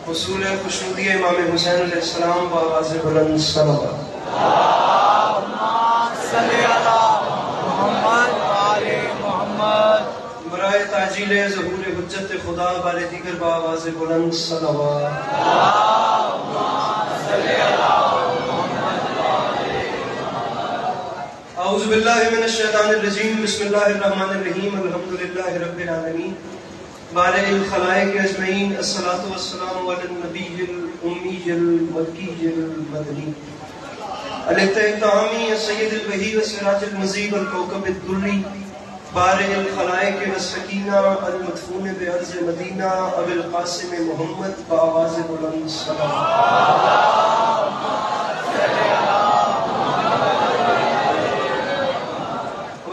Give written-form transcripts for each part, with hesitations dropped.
حصول خوشنودی امام حسین علیہ السلام بآواز بلند صلوات۔ برائے تعجیل ظہور حجت خدا بارے دیگر بآواز بلند صلوات۔ اعوذ باللہ من الشیطان الرجیم، بسم اللہ الرحمن الرحیم، الحمدللہ رب العالمین، بارئ الخلائق اجمعین، الصلاۃ والسلام علی النبی الامی المکی المدنی الطعامی السید الوحی والسراج المضیء والکوکب الدری، بارئ الخلائق والسکینہ المدفون بارض مدینہ ابی القاسم محمد بآواز بلند صلوات۔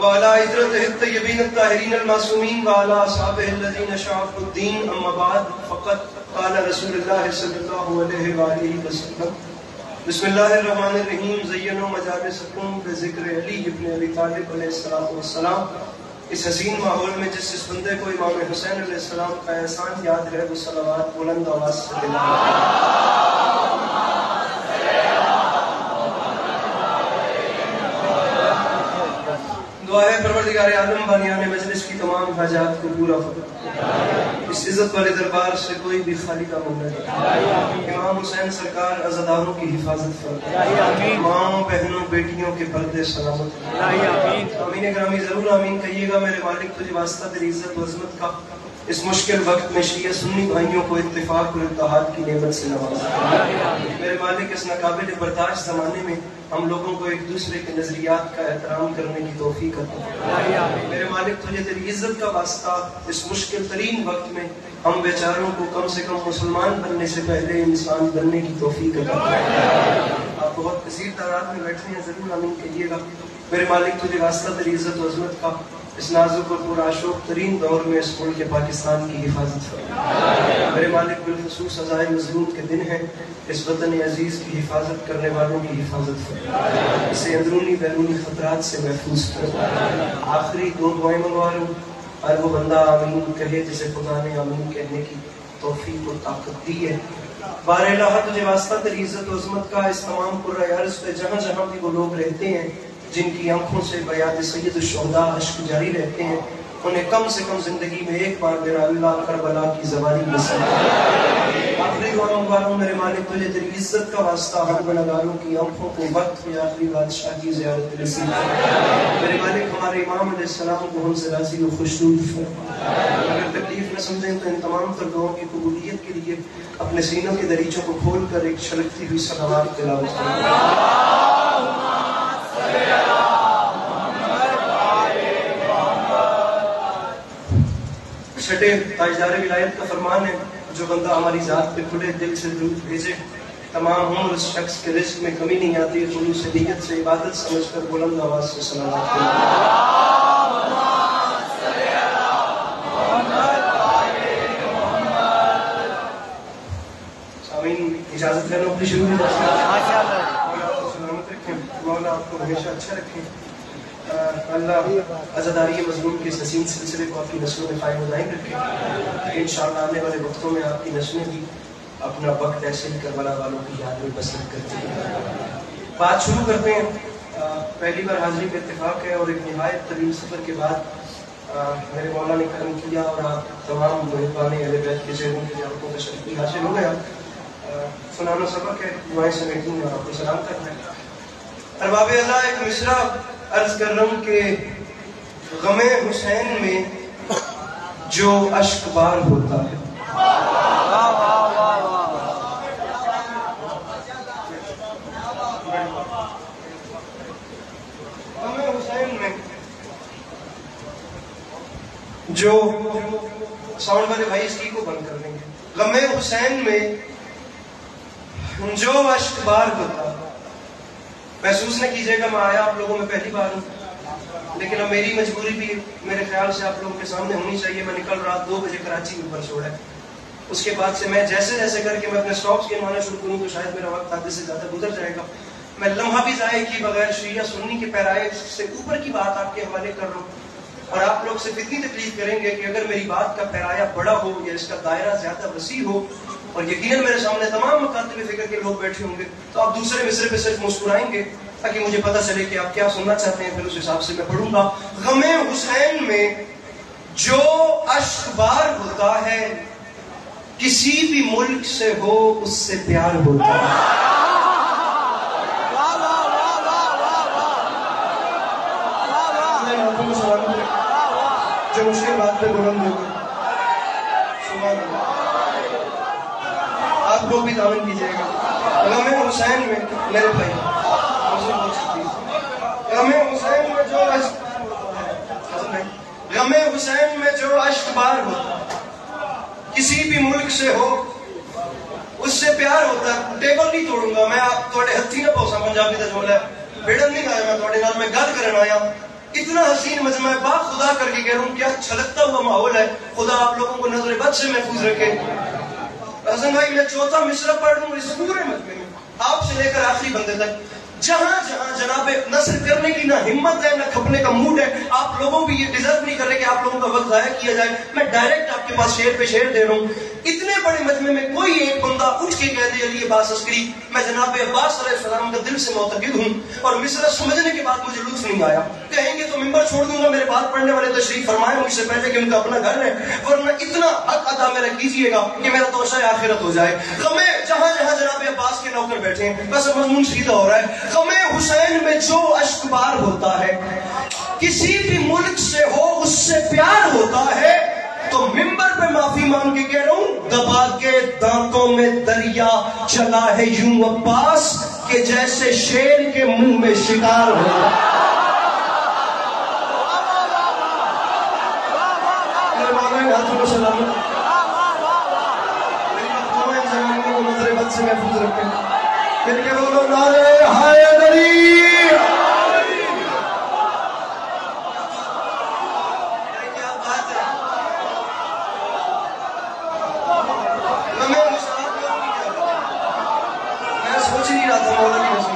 وعلى عترته الطيبين الطاهرين المعصومين وعلى أصحابه الذين شرفوا الدين، أما بعد فقد قال رسول الله صلى الله عليه وآله وسلم، بسم الله الرحمن الرحيم، زينوا مجالسكم بذكر علي ابن ابي طالب علیہ الصلوۃ والسلام۔ اس حسین ماحول میں جس بندے کو امام حسین علیہ السلام کا احسان یاد رہے وہ صلوات بلند آواز سے دلائیں۔ دعا ہے پروردگار عالم بانیان مجلس کی تمام حاجات کو پورا فرما، اس عزت والے دربار سے کوئی بھی خالی کا من نہ جائے۔ امام حسین سرکار عزاداروں کی حفاظت فرما، ماں بہنوں بیٹیوں کے پردے سلامت۔ آمین گرامی ضرور آمین کہیے گا۔ میرے مالک تجھے واسطہ تیری عزت و عظمت کا اس مشکل وقت میں شیعہ سنی بھائیوں کو اتفاق اور اتحاد کی نعمت سے نواز۔ میرے مالک اس ناقابل برداشت زمانے میں ہم لوگوں کو ایک دوسرے کے نظریات کا احترام کرنے کی توفیق عطا فرما۔ میرے مالک تجھے تیری عزت کا واسطہ اس مشکل ترین وقت میں ہم بیچاروں کو کم سے کم مسلمان بننے سے پہلے انسان بننے کی توفیق عطا فرما۔ آپ بہت کثیر تعداد میں بیٹھے ہیں، ضرور آمین کہیے گا۔ میرے مالک تجھے واسطہ تیری عزت و عظمت کا اس نازک اور پرآشوق ترین دور میں اس ملک پاکستان کی حفاظت فرما۔ میرے مالک بالخصوص عزائے مظلوم کے دن ہیں، اس وطن عزیز کی حفاظت کرنے والوں کی حفاظت فرما، اسے اندرونی بیرونی خطرات سے محفوظ فرما۔ آخری دو دعائیں منگوا رہا ہوں، ہر وہ بندہ آمین کہے جسے خدا نے آمین کہنے کی توفیق اور طاقت دی ہے۔ بار الہ تجھے واسطہ تیری عزت و عظمت کا اس تمام قرۂ ارض پہ جہاں جہاں بھی وہ لوگ رہتے ہیں جن کی آنکھوں سے بیاد سید الشہداء اشک جاری رہتے ہیں، انہیں کم سے کم زندگی میں ایک بار میرا اللہ کربلا کی زوالی نصیب۔ آخری دعا منگوا رہا ہوں، میرے مالک تجھے تیری عزت کا واسطہ ہر گنہگاروں کی آنکھوں کو وقت میں آخری بادشاہ کی زیارت نصیب۔ میرے مالک ہمارے امام علیہ السلام کو ہم سے راضی و خوشنود فرما۔ اگر تکلیف نہ سمجھیں تو ان تمام تر دعاؤں کی قبولیت کے لیے اپنے سینوں کے دریچوں کو کھول کر ایک چھلکتی ہوئی صلوات تلاوت کریں۔ چھٹے تاجدار ولایت کا فرمان ہے، جو بندہ ہماری ذات پہ کھلے دل سے درود بھیجے تمام عمر اس شخص کے رزق میں کمی نہیں آتی، خلوص نیت سے عبادت سمجھ کر بلند آواز سے صلوات کریں۔ آمین۔ اجازت ہے نوکری شروع ہو جائے۔ سلامت رکھیں، مولا آپ کو ہمیشہ اچھا رکھیں۔ اللہ عزاداری مظلوم کے اس حسین سلسلے کو آپ کی نسلوں میں قائم و دائم رکھے۔ انشاءاللہ آنے والے وقتوں میں آپ کی نسلیں بھی اپنا وقت ایسے ہی کربلا والوں کی یاد میں بسر کرتی ہیں۔ بات شروع کرتے ہیں۔ پہلی بار حاضری پہ اتفاق ہے اور ایک نہایت طویل سفر کے بعد میرے مولا نے کرم کیا اور آپ تمام محبان اہل بیت کے چہروں کی زیارتوں کا شرف بھی حاصل ہو گیا۔ سنانا سبق ہے، دعائیں سمیٹیں اور آپ کو سلام کرنا ہے۔ ارباب اللہ ایک مصرع عرض کر رہا ہوں کہ غم حسین میں جو اشک بار ہوتا ہے، غم حسین میں جو ساؤنڈ والے بھائی اس کی کو بند کر دیں گے، غم حسین میں جو اشک بار ہوتا ہے، محسوس نہ کیجیے گا میں آیا آپ لوگوں میں پہلی بار ہوں، لیکن اب میری مجبوری بھی میرے خیال سے آپ لوگوں کے سامنے ہونی چاہیے۔ میں نکل رات 2 بجے کراچی میں اوپر چھوڑا ہے، اس کے بعد سے میں جیسے جیسے کر کے میں اپنے سٹاپس گنوانا شروع کروں تو شاید میرا وقت آدھے سے زیادہ گزر جائے گا۔ میں لمحہ بھی ضائع کیے بغیر شیعہ سنی کے پیرائے سے اوپر کی بات آپ کے حوالے کر رہا ہوں، اور آپ لوگ صرف اتنی تکلیف کریں گے کہ اگر میری بات کا پیرایا بڑا ہو یا اس کا دائرہ زیادہ وسیع ہو اور یقیناً میرے سامنے تمام مکاتب فکر کے لوگ بیٹھے ہوں گے، تو آپ دوسرے مصرے پہ صرف مسکرائیں گے تاکہ مجھے پتہ چلے کہ آپ کیا سننا چاہتے ہیں، پھر اس حساب سے میں پڑھوں گا۔ غم حسین میں جو اشک بار ہوتا ہے، کسی بھی ملک سے ہو اس سے پیار ہوتا ہے۔ جو مشکل بات پہ بلند ہوگا سبحان اللہ، آپ لوگ بھی تعاون کیجیے گا۔ غم حسین میں میرے بھائی غم حسین میں جو غم حسین میں جو اشک بار ہوتا ہے، کسی بھی ملک سے ہو اس سے پیار ہوتا ہے۔ ٹیبل نہیں توڑوں گا میں، آپ تھوڑے ہتھی نہ پوسا پنجابی کا جملہ ہے، بیڑن نہیں آیا میں تھوڑے نال میں گل کرنا آیا۔ اتنا حسین مجمع ہے، با خدا کر کے کہہ رہا ہوں، کیا چھلکتا ہوا ماحول ہے۔ خدا آپ لوگوں کو نظر بد سے محفوظ رکھے۔ حسن بھائی میں چوتھا مصرع پڑھ لوں اس پورے مجمع میں، آپ سے لے کر آخری بندے تک، جہاں جہاں جناب نثر کرنے کی نہ ہمت ہے نہ کھپنے کا موڈ ہے۔ آپ لوگوں بھی یہ ڈیزرو نہیں کر رہے کہ آپ لوگوں کا وقت ضائع کیا جائے، میں ڈائریکٹ آپ کے پاس شعر پہ شعر دے رہا ہوں۔ اتنے بڑے مجمع میں کوئی ایک بندہ اٹھ کے کہہ دے علی عباس عسکری میں جناب عباس علیہ السلام کا دل سے معتقد ہوں، اور مصرع سمجھنے کے بعد مجھے لطف نہیں آیا، کہیں گے تو ممبر چھوڑ دوں گا، میرے بات پڑھنے والے تشریف فرمائیں مجھ سے پہلے کہ ان کا اپنا گھر ہے، ورنہ اتنا حق ادا میرا کیجیے گا کہ میرا توشہ آخرت ہو جائے۔ غم جہاں جہاں جناب عباس کے نوکر بیٹھے ہیں، بس مضمون سیدھا ہو رہا ہے۔ غم حسین میں جو اشک بار ہوتا ہے، کسی بھی ملک سے ہو اس سے پیار ہوتا ہے، تو ممبر پہ معافی مانگ کے کہہ رہا ہوں، دبا کے دانتوں میں دریا چلا ہے یوں عباس کہ جیسے شیر کے منہ میں شکار ہو۔ سے محفوظ رکھیں، پھر کے بولو نعرے حیدری۔ میں سوچ نہیں رہا تھا مولا کی قسم،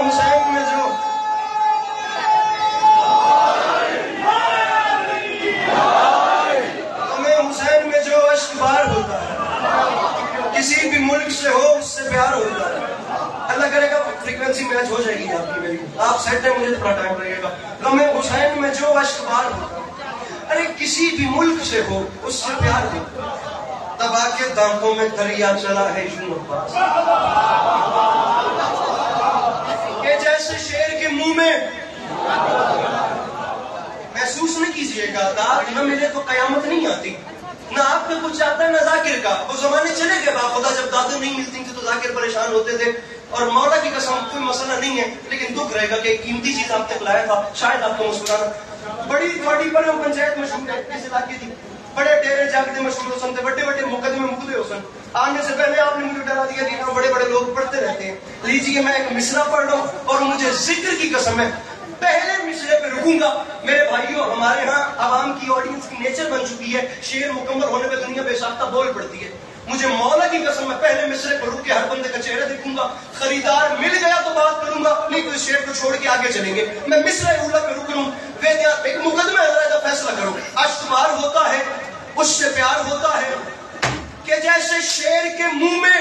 حسین میں جو کسی بھی ملک سے ہو اس سے پیار ہوتا ہے۔ اللہ کرے گا فریکوینسی میچ ہو جائے گی آپ کی میری، آپ سیٹ ہے، مجھے تھوڑا ٹائم لگے گا۔ غم حسین میں جو اشک بار ہوتا ہے، ارے کسی بھی ملک سے ہو اس سے پیار ہوتا ہے، دبا کے دانتوں میں دریا چلا ہے یوں عباس کہ جیسے شیر کے منہ میں۔ محسوس نہ کیجیے گا داد نہ ملے تو قیامت نہیں آتی، نہ آپ کا کچھ آتا ہے نہ ذاکر کا۔ وہ زمانے چلے گئے با خدا، جب دادیں نہیں ملتی تھی تو ذاکر پریشان ہوتے تھے، اور مولا کی قسم کوئی مسئلہ نہیں ہے، لیکن دکھ رہے گا کہ ایک قیمتی چیز آپ تک لایا تھا، شاید آپ کو مسکرانا۔ بڑی تھوڑی بڑے پنچایت مشہور ہے کس علاقے کی، بڑے ڈیرے جاگتے مشہور ہو سن تھے، بڑے بڑے مقدمے مقدے ہو سن۔ آنے سے پہلے آپ نے مجھے ڈرا دیا کہ بڑے بڑے لوگ پڑھتے رہتے ہیں، لیجیے میں ایک مصرع پڑھ رہا ہوں اور مجھے ذکر کی قسم ہے پہلے مصرے پہ رکوں گا۔ میرے بھائیوں، ہمارے ہاں عوام کی آڈینس کی نیچر بن چکی ہے، شعر مکمل ہونے پہ دنیا بے ساختہ بول پڑتی ہے۔ مجھے مولا کی قسم میں پہلے مصرے پہ رک کے ہر بندے کا چہرہ دیکھوں گا، خریدار مل گیا تو بات کروں گا، نہیں تو اس شعر کو چھوڑ کے آگے چلیں گے۔ میں مصرے اولا پہ رک رہا ہوں، ایک مقدمہ ہے، کا فیصلہ کرو۔ اشتبار ہوتا ہے اس سے پیار ہوتا ہے کہ جیسے شیر کے منہ میں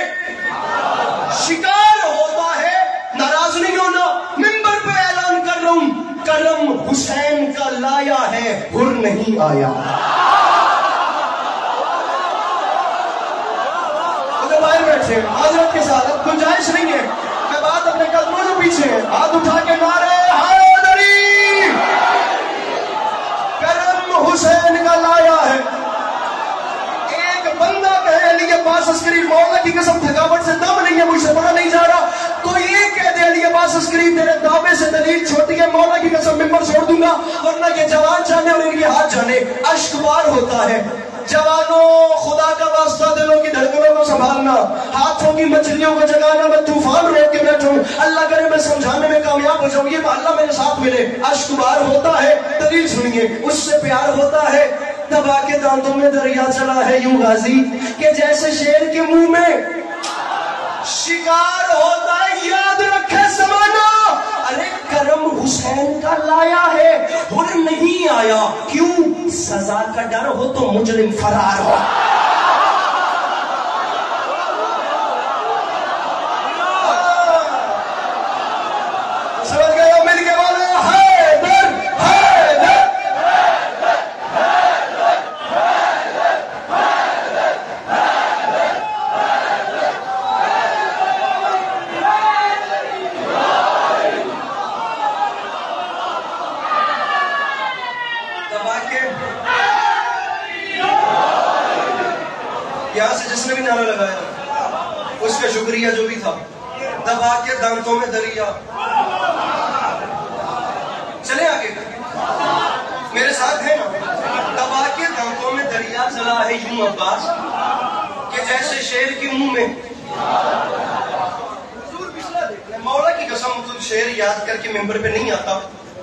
شکار ہوتا ہے۔ ناراض نہیں ہونا، ممبر پہ اعلان کر رہا ہوں، کرم حسین کا لایا ہے، ہر نہیں آیا۔ باہر بیٹھے حضرت کے ساتھ، اب گنجائش نہیں ہے، میں بات اپنے قدموں سے پیچھے ہے، ہاتھ اٹھا کے نعرے حیدری، کرم حسین کا لایا ہے۔ ایک بندہ کہے علی عباس عسکری، مولا کی قسم تھکاوٹ سے دم نہیں ہے، مجھ سے بڑا نہیں جا رہا، کوئی یہ کہہ دے علی عباس عسکری تیرے دعوے سے دلیل چھوٹی ہے، مولا کی قسم ممبر چھوڑ دوں گا، ورنہ یہ جوان جانے اور ان کے ہاتھ جانے۔ اشکبار ہوتا ہے۔ جوانوں، خدا کا واسطہ دلوں کی دھڑکنوں کو سنبھالنا، ہاتھوں کی مچھلیوں کو جگانا، میں طوفان روک کے بیٹھوں، اللہ کرے میں سمجھانے میں کامیاب ہو جاؤں، یہ اللہ میرے ساتھ ملے۔ اشکبار ہوتا ہے، دلیل سنیے، اس سے پیار ہوتا ہے، دبا کے دانتوں میں دریا چلا ہے یوں غازی کہ جیسے شیر کے منہ میں شکار ہوتا ہے۔ یاد رکھے زمانہ، ارے کرم کرم حسین کا لایا ہے، اور نہیں آیا کیوں؟ سزا کا ڈر ہو تو مجرم فرار ہو۔ یہاں سے جس نے بھی نعرہ لگایا اس کا شکریہ جو بھی تھا۔ دبا کے دانتوں میں دریا، چلے آگے میرے ساتھ ہیں نا۔ دبا کے دانتوں میں دریا چلا ہے یوں عباس کہ جیسے شیر کے منہ میں۔ مولا کی قسم تم شعر یاد کر کے ممبر پہ نہیں آتا۔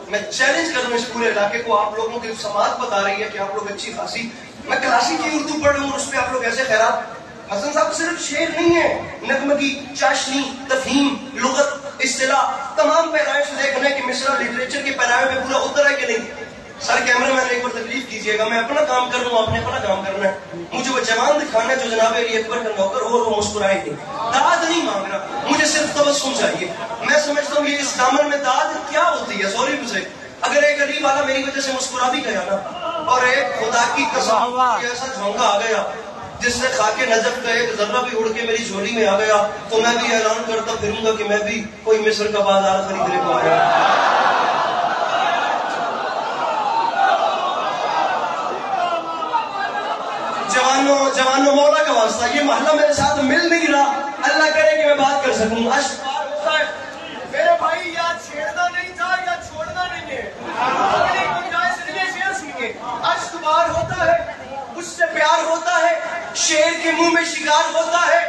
میں چیلنج کر رہا ہوں اس پورے علاقے کو، آپ لوگوں کی سماعت بتا رہی ہے کہ آپ لوگ اچھی خاصی، میں کلاسیکی اردو پڑھ رہا ہوں اور اس پہ آپ لوگ ایسے خیرات۔ حسن صاحب صرف شعر نہیں ہے، نغمگی، چاشنی، تفہیم، لغت، اصطلاح، تمام پیرائے سے دیکھنا ہے کہ مصرع لٹریچر کے پیرائے میں پورا اتر ہے کہ نہیں۔ سر کیمرہ مین ایک بار تکلیف کیجیے گا، میں اپنا کام کر رہا ہوں، آپ نے اپنا کام کرنا ہے۔ مجھے وہ جوان دکھانا ہے جو جناب علی اکبر کا نوکر ہو اور وہ مسکرائے تھے۔ داد نہیں مانگ رہا، مجھے صرف تبسم چاہیے۔ میں سمجھتا ہوں کہ اس دامن میں داد کیا ہوتی ہے، سوری مجھے، اگر ایک غریب والا میری وجہ سے مسکرا بھی گیا نا، اور ایک خدا کی قسم ایسا جھونکا آ گیا جس سے خاک نجف کا ایک ذرہ بھی اڑ کے میری جھولی میں آ گیا، تو میں بھی اعلان کرتا پھروں گا کہ میں بھی کوئی مصر کا بازار خریدنے کو آیا۔ جوانوں مولا کا واسطہ، یہ محلہ میرے ساتھ مل نہیں رہا، اللہ کرے کہ میں بات کر سکوں۔ اشک پار ہوتا ہے میرے بھائی، یا چھیڑنا نہیں تھا یا چھوڑنا نہیں ہے، اگلی گنجائش سے یہ شعر سنیے۔ اشک بار ہوتا ہے، اس سے پیار ہوتا ہے، شیر کے منہ میں شکار ہوتا ہے۔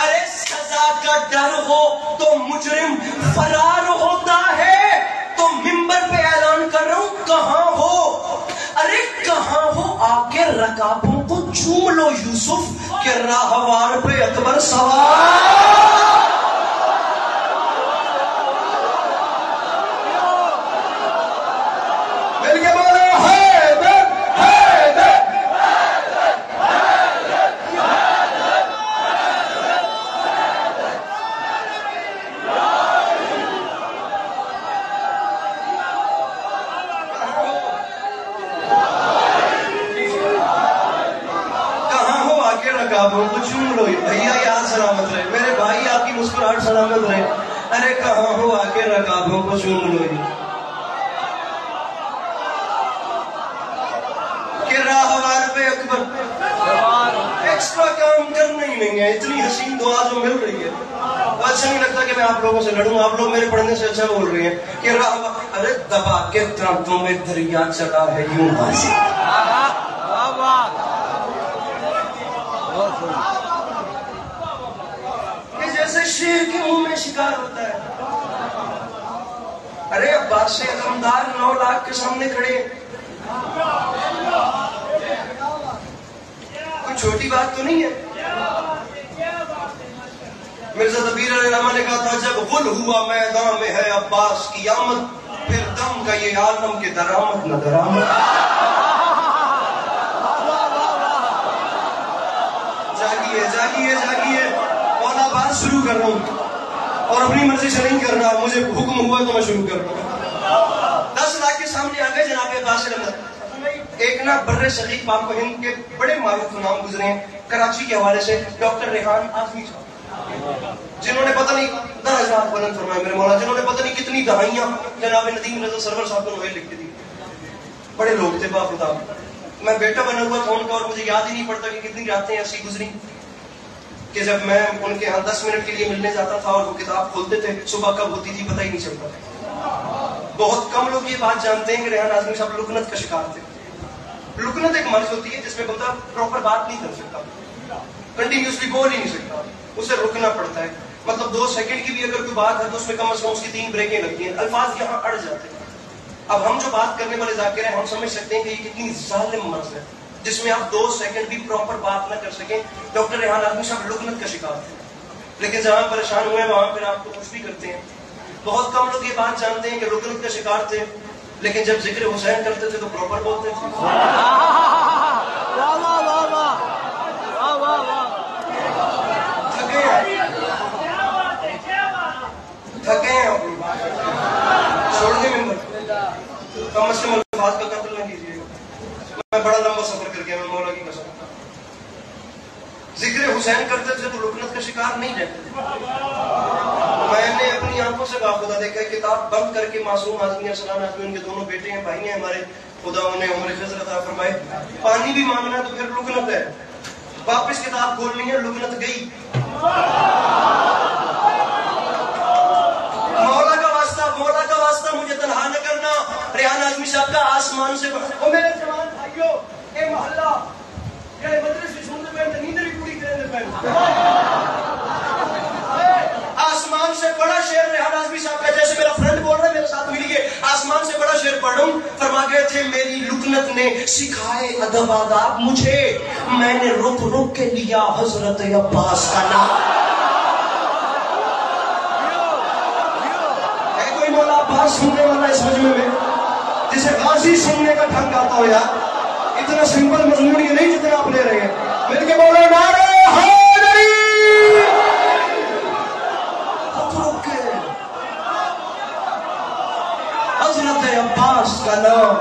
ارے سزا کا ڈر ہو تو مجرم فرار ہوتا ہے، تو ممبر پہ اعلان کر رہا ہوں کہاں ہو؟ ارے کہاں ہو؟ آ کے رکابوں کو چوم لو یوسف کہ راہوار پہ اکبر سوار۔ کو چوم لو بھیا، یاد سلامت رہے میرے بھائی، آپ کی مسکراہٹ سلامت رہے۔ ارے کہاں ہو؟ آ کے رکابوں کو چوم لو کہ راہوار پہ اکبر۔ ایکسٹرا کام کرنا ہی نہیں ہے، اتنی حسین دعا جو مل رہی ہے، اچھا نہیں لگتا کہ میں آپ لوگوں سے لڑوں، آپ لوگ میرے پڑھنے سے اچھا بول رہے ہیں کہ راہوار۔ ارے دبا کے دانتوں میں دریا چلا ہے یوں بازی، جیسے شیر کے منہ میں شکار ہوتا ہے۔ ارے عباس سے علمدار 9 لاکھ کے سامنے کھڑے، کوئی چھوٹی بات تو نہیں ہے۔ مرزا دبیر علیہ الرحمہ نے کہا تھا جب غل ہوا میدان میں ہے عباس کی آمد، پھر دم کا یہ عالم کے درآمد نہ درآمد۔ جاگیے مولا، بات شروع کر رہا ہوں اور اپنی مرضی سے نہیں کر رہا، مجھے حکم ہوا تو میں شروع کر رہا ہوں۔ 10 لاکھ کے سامنے آ گئے جناب عباس احمد۔ ایک نا بر صغیر پاک و ہند کے بڑے معروف نام گزرے ہیں کراچی کے حوالے سے، ڈاکٹر ریحان اعظمی صاحب، جنہوں نے پتہ نہیں درجات بلند فرمائے میرے مولا، جنہوں نے پتہ نہیں کتنی دہائیاں جناب ندیم رضا سرور صاحب کو نویل لکھتی تھی۔ بڑے لوگ تھے باخطاب، میں بیٹا بنا ہوا تھا ان کا، اور مجھے یاد ہی نہیں پڑتا کہ کتنی راتیں ایسی گزری کہ جب میں ان کے ہاں 10 منٹ کے لیے ملنے جاتا تھا اور وہ کتاب کھولتے تھے، صبح کب ہوتی تھی پتہ ہی نہیں چلتا تھا۔ بہت کم لوگ یہ بات جانتے ہیں کہ ریحان اعظمی صاحب لکنت کا شکار تھے۔ لکنت ایک مرض ہوتی ہے جس میں بندہ پراپر بات نہیں کر سکتا، کنٹینیوسلی بول ہی نہیں سکتا، اسے رکنا پڑتا ہے۔ مطلب 2 سیکنڈ کی بھی اگر کوئی بات ہے تو اس میں کم از کم اس کی 3 بریکیں لگتی ہیں، الفاظ یہاں اڑ جاتے ہیں۔ اب ہم جو بات کرنے والے ذاکر ہیں، ہم سمجھ سکتے ہیں کہ یہ کتنی ظالم مرض ہے جس میں آپ 2 سیکنڈ بھی پراپر بات نہ کر سکیں۔ ڈاکٹر ریحان اعظمی صاحب لکنت کا شکار تھے، لیکن جہاں پریشان ہوئے وہاں پھر آپ کو کچھ بھی کرتے ہیں۔ بہت کم لوگ یہ بات جانتے ہیں کہ رکنت کا شکار تھے، لیکن جب ذکر حسین کرتے تھے تو پراپر بولتے تھے. تھکے ہیں چھوڑ دیں ممبر. کم از کم الفاظ کا قتل نہ کیجیے گا. میں بڑا لمبا سفر کر گیا، میں مولا کی قسم. ذکر حسین کرتے تھے تو رکنت کا شکار نہیں رہتے. میں نے اپنی آنکھوں سے باخدا دیکھا ہے، کتاب بند کر کے معصوم آدمی السلام علیکم، ان کے دونوں بیٹے ہیں، بھائی ہیں ہمارے، خدا انہیں عمر خضر عطا فرمائے. پانی بھی مانگنا ہے تو پھر رکنت ہے، واپس کتاب کھولنی ہے، رکنت گئی. مولا کا واسطہ مجھے تنہا نہ کرنا. ریحان اعظمی صاحب کا آسمان سے او میرے جوان بھائیو، اے محلہ جڑے مدرسے سنتے پے تے نیند بھی پوری کرنے پے. آسمان سے بڑا شعر ریحان اعظمی صاحب کا، جیسے میرا فرینڈ بول رہا ہے میرے ساتھ ملیے. آسمان سے بڑا شعر پڑھوں. فرما گئے تھے میری لکنت نے سکھائے ادب آداب مجھے، میں نے رک رک کے لیا حضرت عباس کا نام. مولا عباس سننے والا اس مجمع میں جسے غازی سننے کا ڈھنگ آتا ہو یار. اتنا سمپل مضمون یہ نہیں جتنا آپ لے رہے ہیں. مل کے بولو نعرہ حیدری. حضرت عباس کا نام.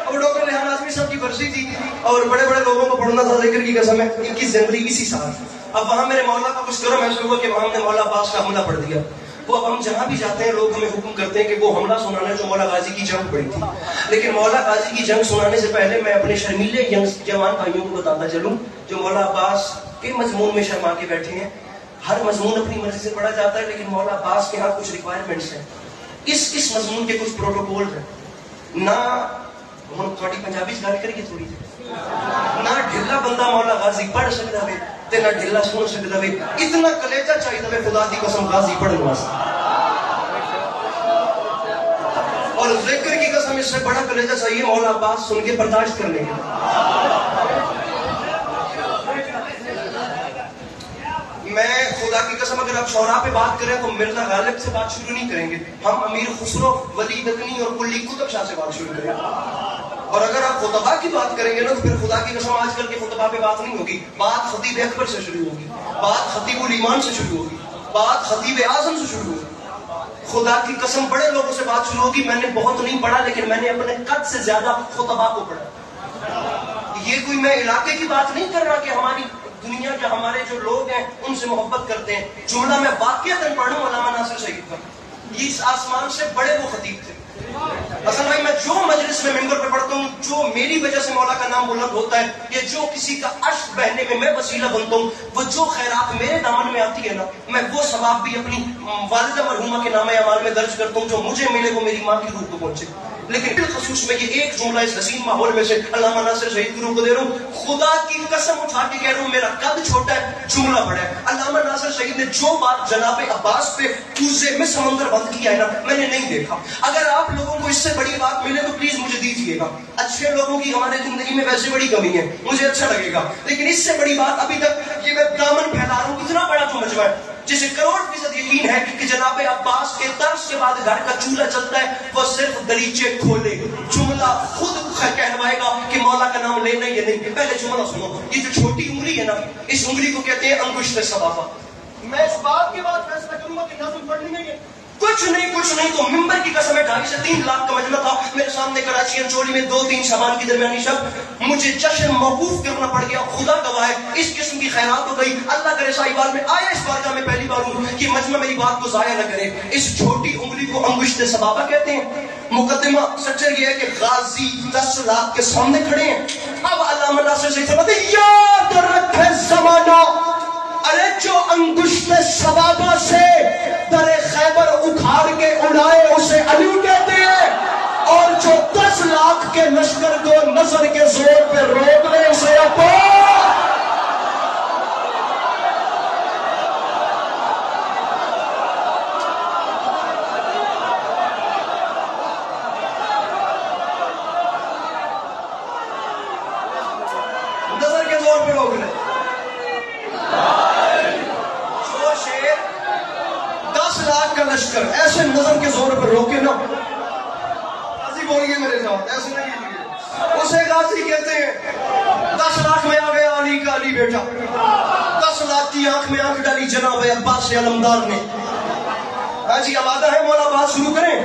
اب ڈاکٹر ریحان اعظمی صاحب کی برسی تھی اور بڑے بڑے لوگوں کو پڑھنا تھا ذکر کی قسم ہے. 21 جنوری اسی سال. اب وہاں میرے مولا کا کچھ کرم ایسا ہوا کہ وہاں ہم نے مولا عباس کا حملہ پڑھ دیا. وہ اب ہم جہاں بھی جاتے ہیں لوگ ہمیں حکم کرتے ہیں کہ وہ حملہ سنانا جو مولا غازی کی جنگ پڑی تھی. لیکن مولا غازی کی جنگ سنانے سے پہلے میں اپنے شرمیلے جوان بھائیوں کو بتاتا چلوں جو مولا عباس کے مضمون میں شرما کے بیٹھے ہیں. ہر مضمون اپنی مرضی سے پڑھا جاتا ہے، لیکن مولا عباس کے ہاں کچھ ریکوائرمنٹس ہیں. اس مضمون کے کچھ پروٹوکول ہیں. نہ ہوں تھوڑی پنجابی گل کریے تھوڑی جی. نہ ڈھلا بندہ مولا غازی پڑھ سکتا ہے تے نہ ڈھلا سن سکتا ہے. اتنا کلیجہ چاہیے خدا دی قسم غازی پڑھنے واسطے. اور ذکر کی قسم اس سے بڑا کلیجہ چاہیے مولا عباس سن کے برداشت کرنے کے. میں خدا کی قسم اگر آپ شعراء پہ بات کریں تو مرزا غالب سے بات شروع نہیں کریں گے، ہم امیر خسرو، ولی دکنی اور کلی قطب شاہ سے بات شروع کریں گے. اور اگر آپ خطبہ کی بات کریں گے نا تو پھر خدا کی قسم آج کل کے خطبہ پہ بات نہیں ہوگی. بات خطیب اکبر سے شروع ہوگی، بات خطیب الایمان سے شروع ہوگی، بات خطیب اعظم سے شروع ہوگی. خدا کی قسم بڑے لوگوں سے بات شروع ہوگی. میں نے بہت نہیں پڑھا لیکن میں نے اپنے قد سے زیادہ خطبہ کو پڑھا. یہ کوئی میں علاقے کی بات نہیں کر رہا کہ ہماری دنیا کے ہمارے جو لوگ ہیں ان سے محبت کرتے ہیں. جملہ میں واقعتاً پڑھوں علامہ ناصر شہید کا. اس آسمان سے بڑے وہ خطیب تھے. اصل بھائی میں جو مجلس میں ممبر پہ پڑھتا ہوں، جو میری وجہ سے مولا کا نام بلند ہوتا ہے، یا جو کسی کا اشک بہنے میں میں وسیلہ بنتا ہوں، وہ جو خیرات میرے دامن میں آتی ہے نا، میں وہ ثواب بھی اپنی والدہ مرحومہ کے نامہ اعمال میں درج کرتا ہوں. جو مجھے ملے وہ میری ماں کی روح کو پہنچے. لیکن بالخصوص میں یہ ایک جملہ اس حسین ماحول میں سے علامہ ناصر شہید کی روح کو دے رہا ہوں. خدا کی قسم اٹھا کے کہہ رہا ہوں میرا قد چھوٹا ہے، جملہ بڑا ہے. علامہ ناصر شہید نے جو بات جناب عباس پہ کوزے میں سمندر بند کیا ہے نا، میں نے نہیں دیکھا. اگر آپ لوگوں کو اس سے بڑی بات ملے تو پلیز مجھے دیجیے گا. اچھے لوگوں کی ہمارے زندگی میں ویسے بڑی کمی ہے، مجھے اچھا لگے گا. لیکن اس سے بڑی بات ابھی تک یہ میں دامن پھیلا رہا ہوں. اتنا بڑا جو مجمع ہے جسے 100% یقین ہے کہ جناب عباس کے طرز کے بعد گھر کا چولہا چلتا ہے، وہ صرف دریچے کھولے. جملہ خود کہلوائے گا کہ مولا کا نام لینا یا نہیں. پہلے جملہ سنو. یہ جو چھوٹی انگلی ہے نا، اس انگلی کو کہتے ہیں انگشت صبابہ. میں اس بات کے بعد فیصلہ کروں گا کہ نظم پڑھنی نہیں ہے. کچھ نہیں تو ممبر کی قسم ہے 2.5 سے 3 لاکھ کا مجمع تھا. میرے سامنے کراچی انچولی میں 2-3 شبان کی درمیانی شب مجھے جشن موقوف کرنا پڑ گیا. خدا گواہ ہے اس قسم کی خیرات ہو گئی. اللہ کرے سائیوال میں آیا اس بارگاہ میں پہلی بار ہوں کہ مجمع میری بات کو ضائع نہ کرے. اس چھوٹی انگلی کو انگشت صبابہ کہتے ہیں. مقدمہ سچر یہ ہے کہ غازی 10 لاکھ کے سامنے کھڑے ہیں. اب علامہ ناصر شہید فرماتے ہیں یاد رکھے زمانہ، ارے جو انگشت صبابہ سے در خیبر اکھاڑ کے اڑائے اسے علی کہتے ہیں، اور جو 10 لاکھ کے لشکر کو نظر کے زور پہ روک لے اسے عباس. نظر کے زور پہ روک لے. 10 لشکر ایسے نظر کے زور پر روکے نا، غازی بولیے میرے ساتھ، ایسے نہیں اسے غازی کہتے ہیں۔ 10 لاکھ میں آ گیا علی کا علی بیٹا، 10 لاکھ کی آنکھ میں آنکھ ڈالی جناب عباس علمدار نے۔ ہاں جی آمادہ ہے مولا، بات شروع کریں۔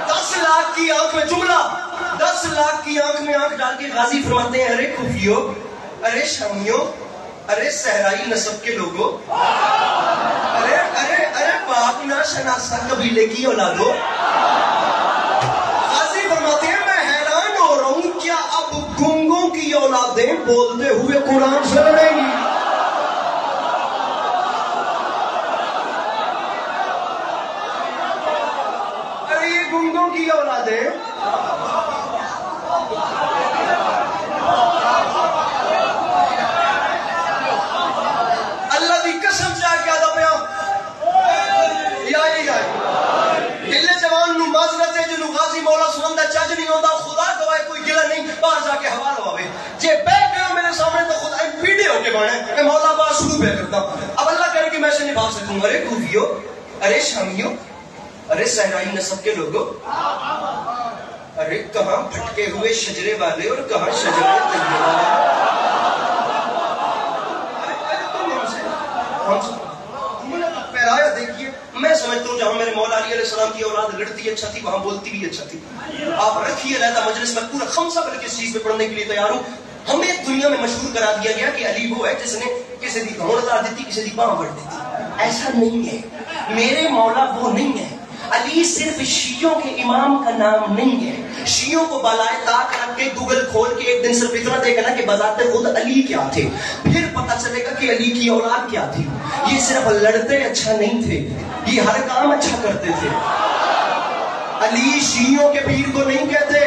10 لاکھ کی آنکھ میں جملہ، 10 لاکھ کی آنکھ میں آنکھ ڈال کے غازی فرماتے ہیں ارے کوفیو، ارے شامیوں، ارے صحرائی نسب کے لوگوں، ارے ارے ارے پاک نہ شناسا قبیلے کی اولادوں۔ غازی فرماتے ہیں میں حیران ہو رہا ہوں، کیا اب گنگوں کی اولادیں بولتے ہوئے قرآن سے لڑیں گی؟ ارے یہ گنگوں کی اولادیں اللہ کی قسم چاہ کیا دا پیا دل جوان نو معذرت ہے جنوں غازی مولا سنن دا چج نہیں ہوندا، خدا گواہ کوئی گلا نہیں، باہر جا کے حوالہ ہوے جے بیٹھ گئے میرے سامنے تو خدا ویڈیو ہو کے بنے میں مولا بات شروع پہ کرتا ہوں۔ اب اللہ کرے کہ میں سے نبھا سکوں۔ ارے کوفیو، ارے شامیوں، ارے صحرائی نسب کے لوگوں، ارے کہاں پھٹکے ہوئے شجرے والے اور کہاں شجرے طیبہ والے۔ پیرایا دیکھیے، میں سمجھتا ہوں جہاں میرے مولا علی علیہ السلام کی اولاد لڑتی اچھا تھی وہاں بولتی بھی اچھا تھی۔ آپ رکھیے علیحدہ مجلس میں پورا 5 بلکہ اس چیز پہ پڑھنے کے لیے تیار ہوں۔ ہمیں دنیا میں مشہور کرا دیا گیا کہ علی وہ ہے جس نے کسی دی بھون لا دیتی، کسی دی باں بڑھ دیتی۔ ایسا نہیں ہے، میرے مولا وہ نہیں ہے۔ علی صرف شیعوں کے امام کا نام نہیں ہے۔ شیعوں کو بالائے طاق رکھ کے گوگل کھول کے ایک دن صرف اتنا دیکھنا کہ بذات خود علی کیا تھے، پھر پتہ چلے گا کہ علی کی اولاد کیا تھی۔ یہ صرف لڑتے اچھا نہیں تھے، یہ ہر کام اچھا کرتے تھے۔ علی شیعوں کے پیر کو نہیں کہتے،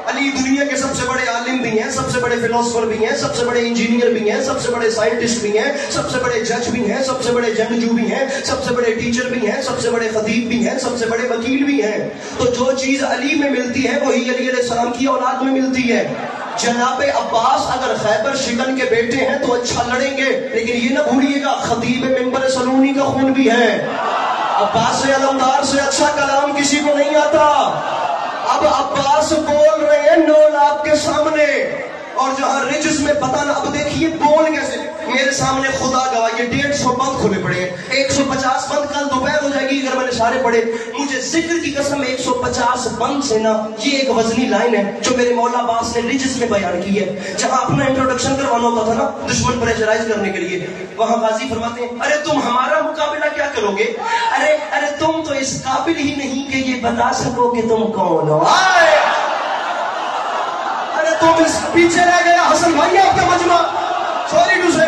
علی دنیا کے سب سے بڑے عالم بھی ہیں، سب سے بڑے فلاسفر بھی ہیں، سب سے بڑے انجینئر بھی ہیں، سب سے بڑے سائنٹسٹ بھی ہیں، سب سے بڑے جج بھی ہیں، سب سے بڑے جنگجو بھی ہیں، سب سے بڑے ٹیچر بھی ہیں، سب سے بڑے خطیب بھی ہیں، سب سے بڑے وکیل بھی ہیں۔ تو جو چیز علی میں ملتی ہے وہی علی علیہ السلام کی اولاد میں ملتی ہے۔ جناب عباس اگر خیبر شکن کے بیٹے ہیں تو اچھا لڑیں گے، لیکن یہ نہ بھولیے گا خطیب ممبر سلونی کا خون بھی ہے۔ عباس علمدار سے اچھا کلام کسی کو نہیں آتا۔ اب عباس بول رہے ہیں 9 لاکھ کے سامنے، اور جہاں رجس میں پتہ نہ، اب دیکھیے بول کیسے، میرے سامنے خدا گواہ یہ 150 بند کھلے پڑے ہیں، 150 بند کل دوپہر ہو جائے گی اگر میں نے سارے پڑھے۔ مجھے ذکر کی قسم 150 بند سے نا، یہ ایک وزنی لائن ہے جو میرے مولا عباس نے رجس میں بیان کی ہے۔ جہاں اپنا انٹروڈکشن کروانا ہوتا تھا نا دشمن پریشرائز کرنے کے لیے، وہاں غازی فرماتے ہیں ارے تم ہمارا مقابلہ کیا کرو گے، ارے تم تو اس قابل ہی نہیں کہ یہ بتا سکو کہ تم کون ہو۔ تم اس پیچھے رہ گیا حسن بھائی آپ کا مجمع، سوری ٹو سے،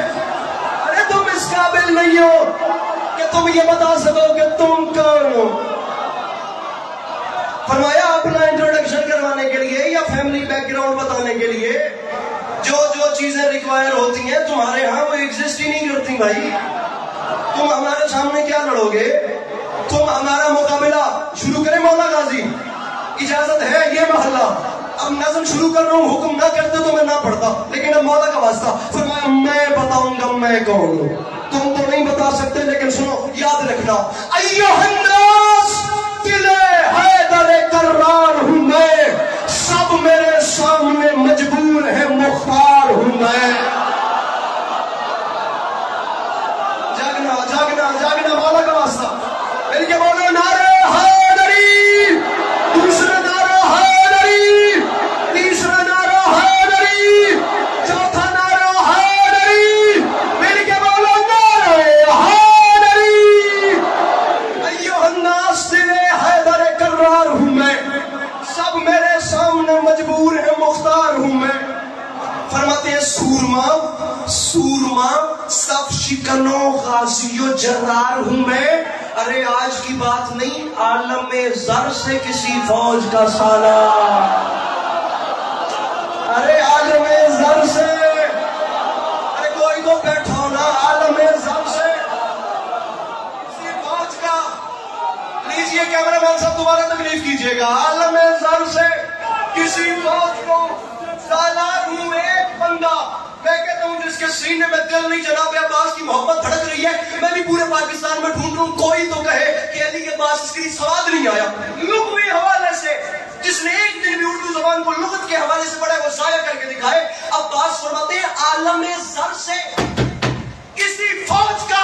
ارے تم اس قابل نہیں ہو کہ تم یہ بتا سکو کہ تم کون ہو۔ فرمایا اپنا انٹروڈکشن کروانے کے لیے یا فیملی بیک گراؤنڈ بتانے کے لیے جو چیزیں ریکوائر ہوتی ہیں تمہارے ہاں وہ ایگزسٹ ہی نہیں کرتی بھائی۔ تم ہمارے سامنے کیا لڑو گے، تم ہمارا مقابلہ شروع کریں مولا غازی، اجازت ہے یہ محلہ۔ اب نظم شروع کر رہا ہوں، حکم نہ کرتے تو میں نہ پڑھتا، لیکن اب مولا کا واسطہ فرمایا میں بتاؤں گا میں کون ہوں۔ تم تو نہیں بتا سکتے لیکن سنو یاد رکھنا، ایھا الناس دل حیدر کرار ہوں میں، سب میرے سامنے مجبور ہے مختار ہوں میں۔ جاگنا جاگنا جاگنا مولا کا واسطہ، میری کہ بولو نعرہ حیدری، دوسرا نعرہ حیدری، تیسرا نعرہ حیدری، چوتھا نعرہ حیدری، میری کہ بولو نعرہ حیدری۔ ایھا الناس دل حیدر کرار ہوں میں، سب میرے سامنے مجبور ہے مختار ہوں میں۔ فرماتے ہیں سورما سورما صف شکنوں غازی و جرار ہوں میں۔ ارے آج کی بات نہیں، عالم زر سے کسی فوج کا سالار، ارے عالم زر سے، ارے کوئی تو بیٹھا ہونا عالم زر سے کسی فوج کا، لیجیے کیمرہ مین صاحب دوبارہ تکلیف کیجیے گا، عالم زر سے کسی فوج کو سالار ہوں ایک بندہ۔ میں کہتا ہوں جس کے سینے میں دل نہیں جناب عباس کی محبت دھڑک رہی ہے، میں بھی پورے پاکستان میں ڈھونڈ رہا ہوں کوئی تو کہے کہ علی کے پاس پاس اس کے لیے سواد نہیں آیا. لغوی حوالے سے جس نے ایک دن بھی اردو زبان کو لغت کے حوالے سے پڑھا وہ ضائع کر کے دکھائے. عباس فرماتے ہیں عالم زر سے کسی فوج کا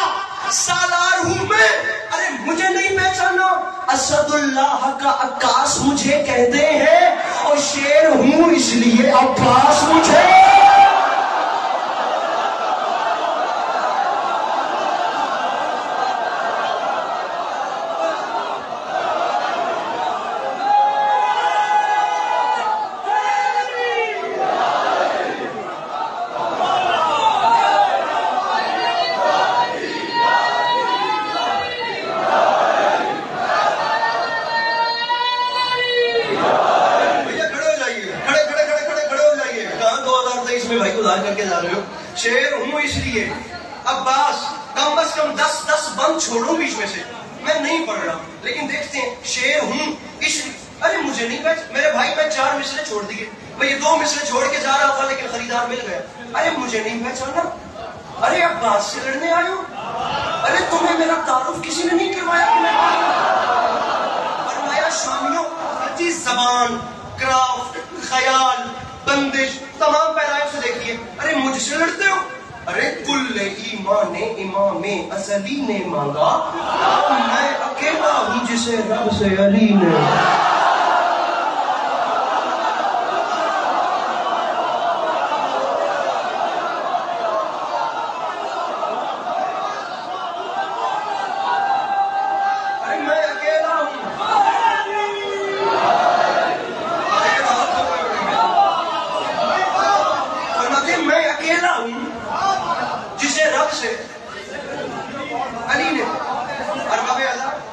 سالار ہوں میں. ارے مجھے نہیں پہچانا؟ اسد اللہ کا عکاس مجھے کہتے ہیں اور شیر ہوں اس لیے عباس مجھے. شیر ہوں اس لیے عباس کم از کم 10 بند چھوڑو بیچ میں سے. میں نہیں پڑھ رہا لیکن دیکھتے ہیں شیر ہوں اس لیے. ارے مجھے نہیں پہچانا میرے بھائی, میں 4 مصرے چھوڑ دیے, میں یہ 2 مصرے چھوڑ کے جا رہا تھا لیکن خریدار مل گیا. ارے مجھے نہیں پہچانا؟ ارے عباس سے لڑنے آئے ہو؟ ارے تمہیں میرا تعارف کسی نے نہیں کروایا کہ میں فرمایا شامیوں کی زبان, کرافٹ, خیال, بندش تمام پیرائیوں سے دیکھیے. ارے مجھ سے لڑتے ہو؟ ارے کل ایمان امام ازلی نے مانگا, میں اکیلا ہوں جسے رب سے علی نے.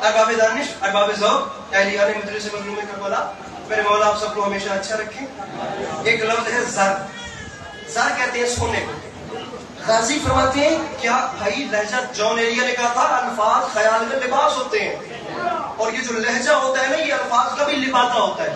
ارباب دانش, ارباب ذوق, اہلیان مدرسے مظلوم کربلا, میرے مولا آپ سب کو ہمیشہ اچھا رکھیں. ایک لفظ ہے زر. زر کہتے ہیں سونے کو. غازی فرماتے ہیں کیا بھائی لہجہ جان ایلیا نے کہا تھا الفاظ خیال میں لباس ہوتے ہیں, اور یہ جو لہجہ ہوتا ہے نا یہ الفاظ کا بھی لبادہ ہوتا ہے.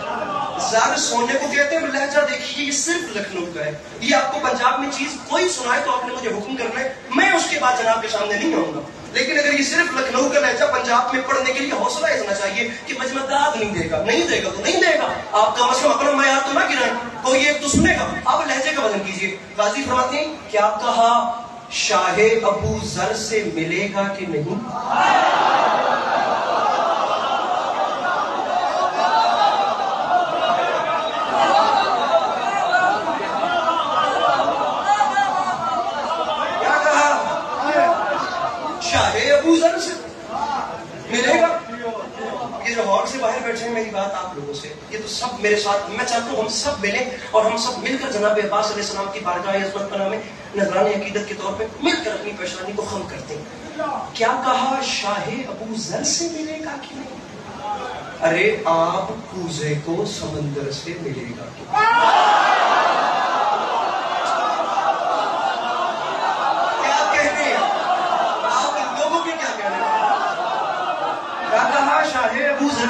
زر سونے کو کہتے ہیں. لہجہ دیکھیے یہ صرف لکھنؤ کا ہے. یہ آپ کو پنجاب میں چیز کوئی سنائے تو آپ نے مجھے حکم کرنا ہے, میں اس کے بعد جناب کے سامنے نہیں آؤں گا. لیکن اگر یہ صرف لکھنؤ کا لہجہ پنجاب میں پڑھنے کے لیے حوصلہ اتنا چاہیے کہ مجمع داد نہیں دے گا, نہیں دے گا تو نہیں دے گا. آپ کا مسئلہ اپنا معیار تو نہ گرائیں, کوئی ایک تو سنے گا. آپ لہجے کا وزن کیجیے. غازی فرماتے ہیں کیا کہا شاہ ابو ذر سے ملے گا کہ نہیں؟ ملے گا. یہ جو ہال سے باہر بیٹھے ہیں میری بات آپ لوگوں سے, یہ تو سب میرے ساتھ, میں چاہتا ہوں ہم سب ملیں اور ہم سب مل کر جناب عباس علیہ السلام کی بارگاہ عظمت پناہ میں نذران عقیدت کے طور پہ مل کر اپنی پریشانی کو ختم کرتے ہیں. کیا کہا شاہ ابو ذر سے ملے گا کہ نہیں؟ ارے آپ کوزے کو سمندر سے ملے گا کہ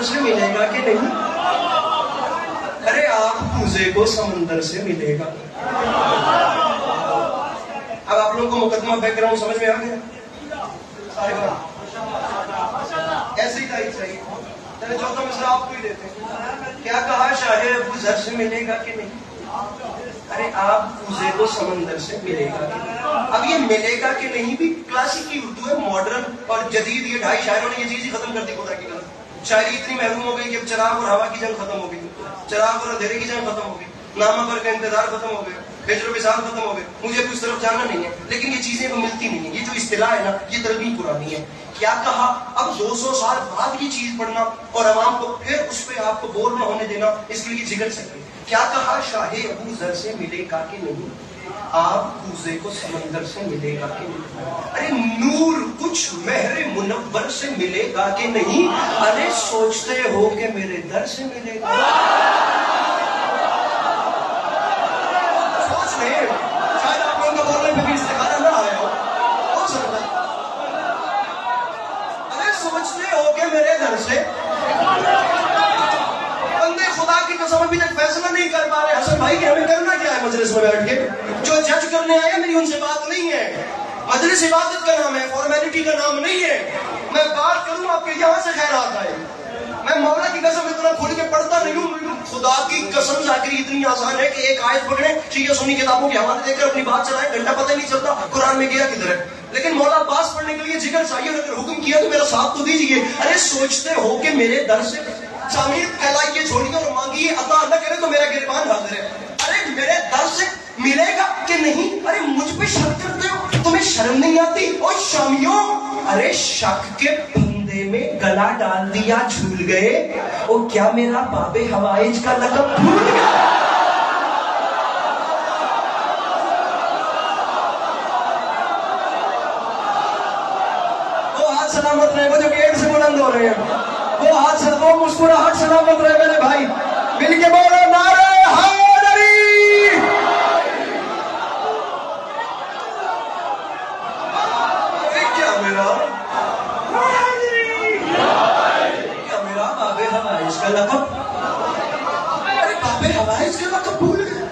سے ملے گا کہ نہیں؟ ارے آپ کوزے کو سمندر سے ملے گا. اب آپ لوگوں کو مقدمہ بیک گراؤنڈ سمجھ میں آ گیا؟ ایسے ہی چاہیے. چلے چوتھا مصرع آپ کو ہی دیتے ہیں. کیا کہا شاہ ابو ذر سے ملے گا کہ نہیں؟ ارے آپ کوزے کو سمندر سے ملے گا کہ نہیں. اب یہ ملے گا کہ نہیں بھی کلاسیکی اردو ہے, ماڈرن اور جدید. یہ 2.5 شاعروں نے یہ چیز ہی ختم کر دی. خدا کی قسم شاعری اتنی محروم ہو گئی کہ اب چراغ اور ہوا کی جنگ ختم ہو گئی, چراغ اور اندھیرے کی جنگ ختم ہو گئی, نامہ پر کا انتظار ختم ہو گیا, ہجر و وصال ختم ہو گئے. مجھے کچھ طرف جانا نہیں ہے لیکن یہ چیزیں ملتی نہیں ہیں. یہ جو اصطلاح ہے نا یہ تربی پرانی ہے. کیا کہا اب 200 سال بعد یہ چیز پڑھنا اور عوام کو پھر اس پہ آپ کو بور نہ ہونے دینا, اس کے لیے جگر سکے. کیا کہا شاہ ابو ذر سے ملے گا کہ نہیں؟ آپ کوزے کو سمندر سے ملے گا کہ نہیں؟ ارے نور کچھ مہر منور سے ملے گا کہ نہیں؟ ارے سوچتے ہو کہ میرے در سے ملے گا. سوچ رہے شاید آپ لوگوں کا بولنے پہ بھی استخارہ نہ آیا ہو, ہو سکتا ہے. ارے سوچتے ہو کہ میرے در سے. بندے خدا کی قسم ابھی تک فیصلہ نہیں کر پا رہے حسن بھائی کہ ہمیں کرنا کیا ہے مجلس میں بیٹھ کے. جو جج کرنے آئے میری ان سے بات نہیں ہے. مجلس عبادت کا نام ہے, فارمیلٹی کا نام نہیں ہے. میں بات کروں آپ کے یہاں سے خیرات آئے. میں مولا کی قسم اتنا کھول کے پڑھتا نہیں ہوں. خدا کی قسم ذاکری اتنی آسان ہے کہ ایک آیت پکڑے, شیعہ سنی کتابوں کے حوالے دے کر اپنی بات چلائیں, گھنٹہ پتہ نہیں چلتا قرآن میں گیا کدھر ہے. لیکن مولا عباس پڑھنے کے لیے جگر چاہیے, اور اگر حکم کیا تو میرا ساتھ تو دیجیے. ارے سوچتے ہو کہ میرے در سے شامل پھیلائیے, چھوڑیے اور مانگیے, عطا اللہ کرے تو میرا گریبان حاضر ہے. ارے میرے در سے ملے گا کہ نہیں؟ ارے مجھ پہ شک کرتے ہو, تمہیں شرم نہیں آتی؟ اور شامیوں, ارے شک کے پھندے میں گلا ڈال دیا, جھول گئے. اور کیا میرا باب حوائج کا لقب بھول گیا؟ وہ ہاتھ سلامت رہے وہ جو گیٹ سے بلند ہو رہے ہیں, وہ ہاتھ سے وہ مسکراہٹ سلامت رہے میرے بھائی. مل کے بولو نعرہ حیدری. کیا میرا باب حوائج کا لقب, ارے باب حوائج کا لقب بھول گئے.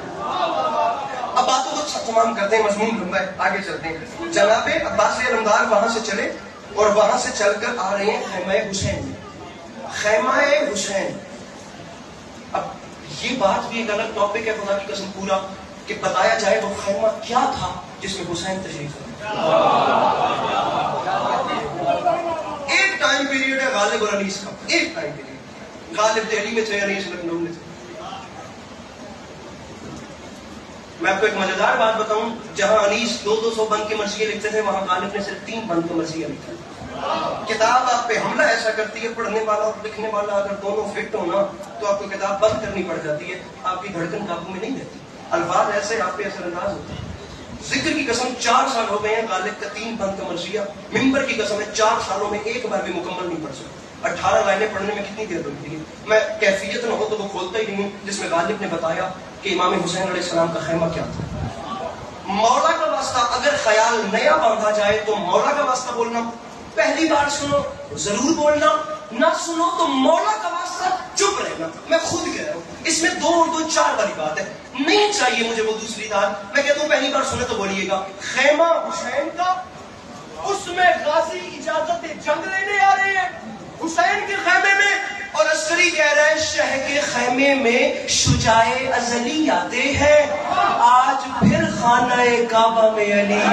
اب باتوں کو تمام کرتے ہیں, مضمون لمبا ہے, آگے چلتے ہیں. جناب عباس علمدار وہاں سے چلے اور وہاں سے چل کر آ رہے ہیں خیمہ حسین. خیمہ حسین, اب یہ بات بھی ایک الگ ٹاپک ہے خدا کی قسم پورا, کہ بتایا جائے وہ خیمہ کیا تھا جس میں حسین تشریف لائے. ایک ٹائم پیریڈ ہے غالب اور انیس کا, ایک ٹائم پیریڈ. غالب دہلی میں تھے, انیس لکھنؤ میں تھے. میں آپ کو ایک مزیدار بات بتاؤں, جہاں انیس 200 بند کے مرثیے لکھتے تھے, وہاں غالب نے صرف 3 بند کا مرثیہ لکھا. کتاب آپ پہ حملہ ایسا کرتی ہے, پڑھنے والا اور لکھنے والا اگر دونوں فٹ ہونا تو آپ کو کتاب بند کرنی پڑ جاتی ہے, آپ کی دھڑکن قابو میں نہیں رہتی, الفاظ ایسے آپ پہ اثر انداز ہوتے ہیں. ذکر کی قسم 4 سال ہو گئے ہیں غالب کا 3 بند کا مرثیہ. ممبر کی قسم ہے 4 سالوں میں ایک بار بھی مکمل نہیں پڑھ سکتا. 18 لائنیں پڑھنے میں کتنی دیر لگتی ہے؟ میں کیفیت نہ ہو تو وہ کھولتا ہی نہیں ہوں جس میں غالب نے بتایا کہ امام حسین علیہ السلام کا خیمہ کیا تھا. مولا کا واسطہ اگر خیال نیا باندھا جائے تو مولا کا واسطہ بولنا, پہلی بار سنو ضرور بولنا, نہ سنو تو مولا کا واسطہ چپ رہنا. میں خود کہہ رہا ہوں, اس میں 2 اور 2 4 والی بات ہے, نہیں چاہیے مجھے وہ دوسری دار. میں کہتا ہوں پہلی بار سنے تو بولیے گا خیمہ حسین کا, اس میں غازی اجازت جنگ لینے آ رہے ہیں حسین کے خیمے میں, اور عسکری کہہ رہے ہیں شہ کے خیمے میں شجاع ازلی آتے ہیں, آج پھر خانہ کعبہ میں علی.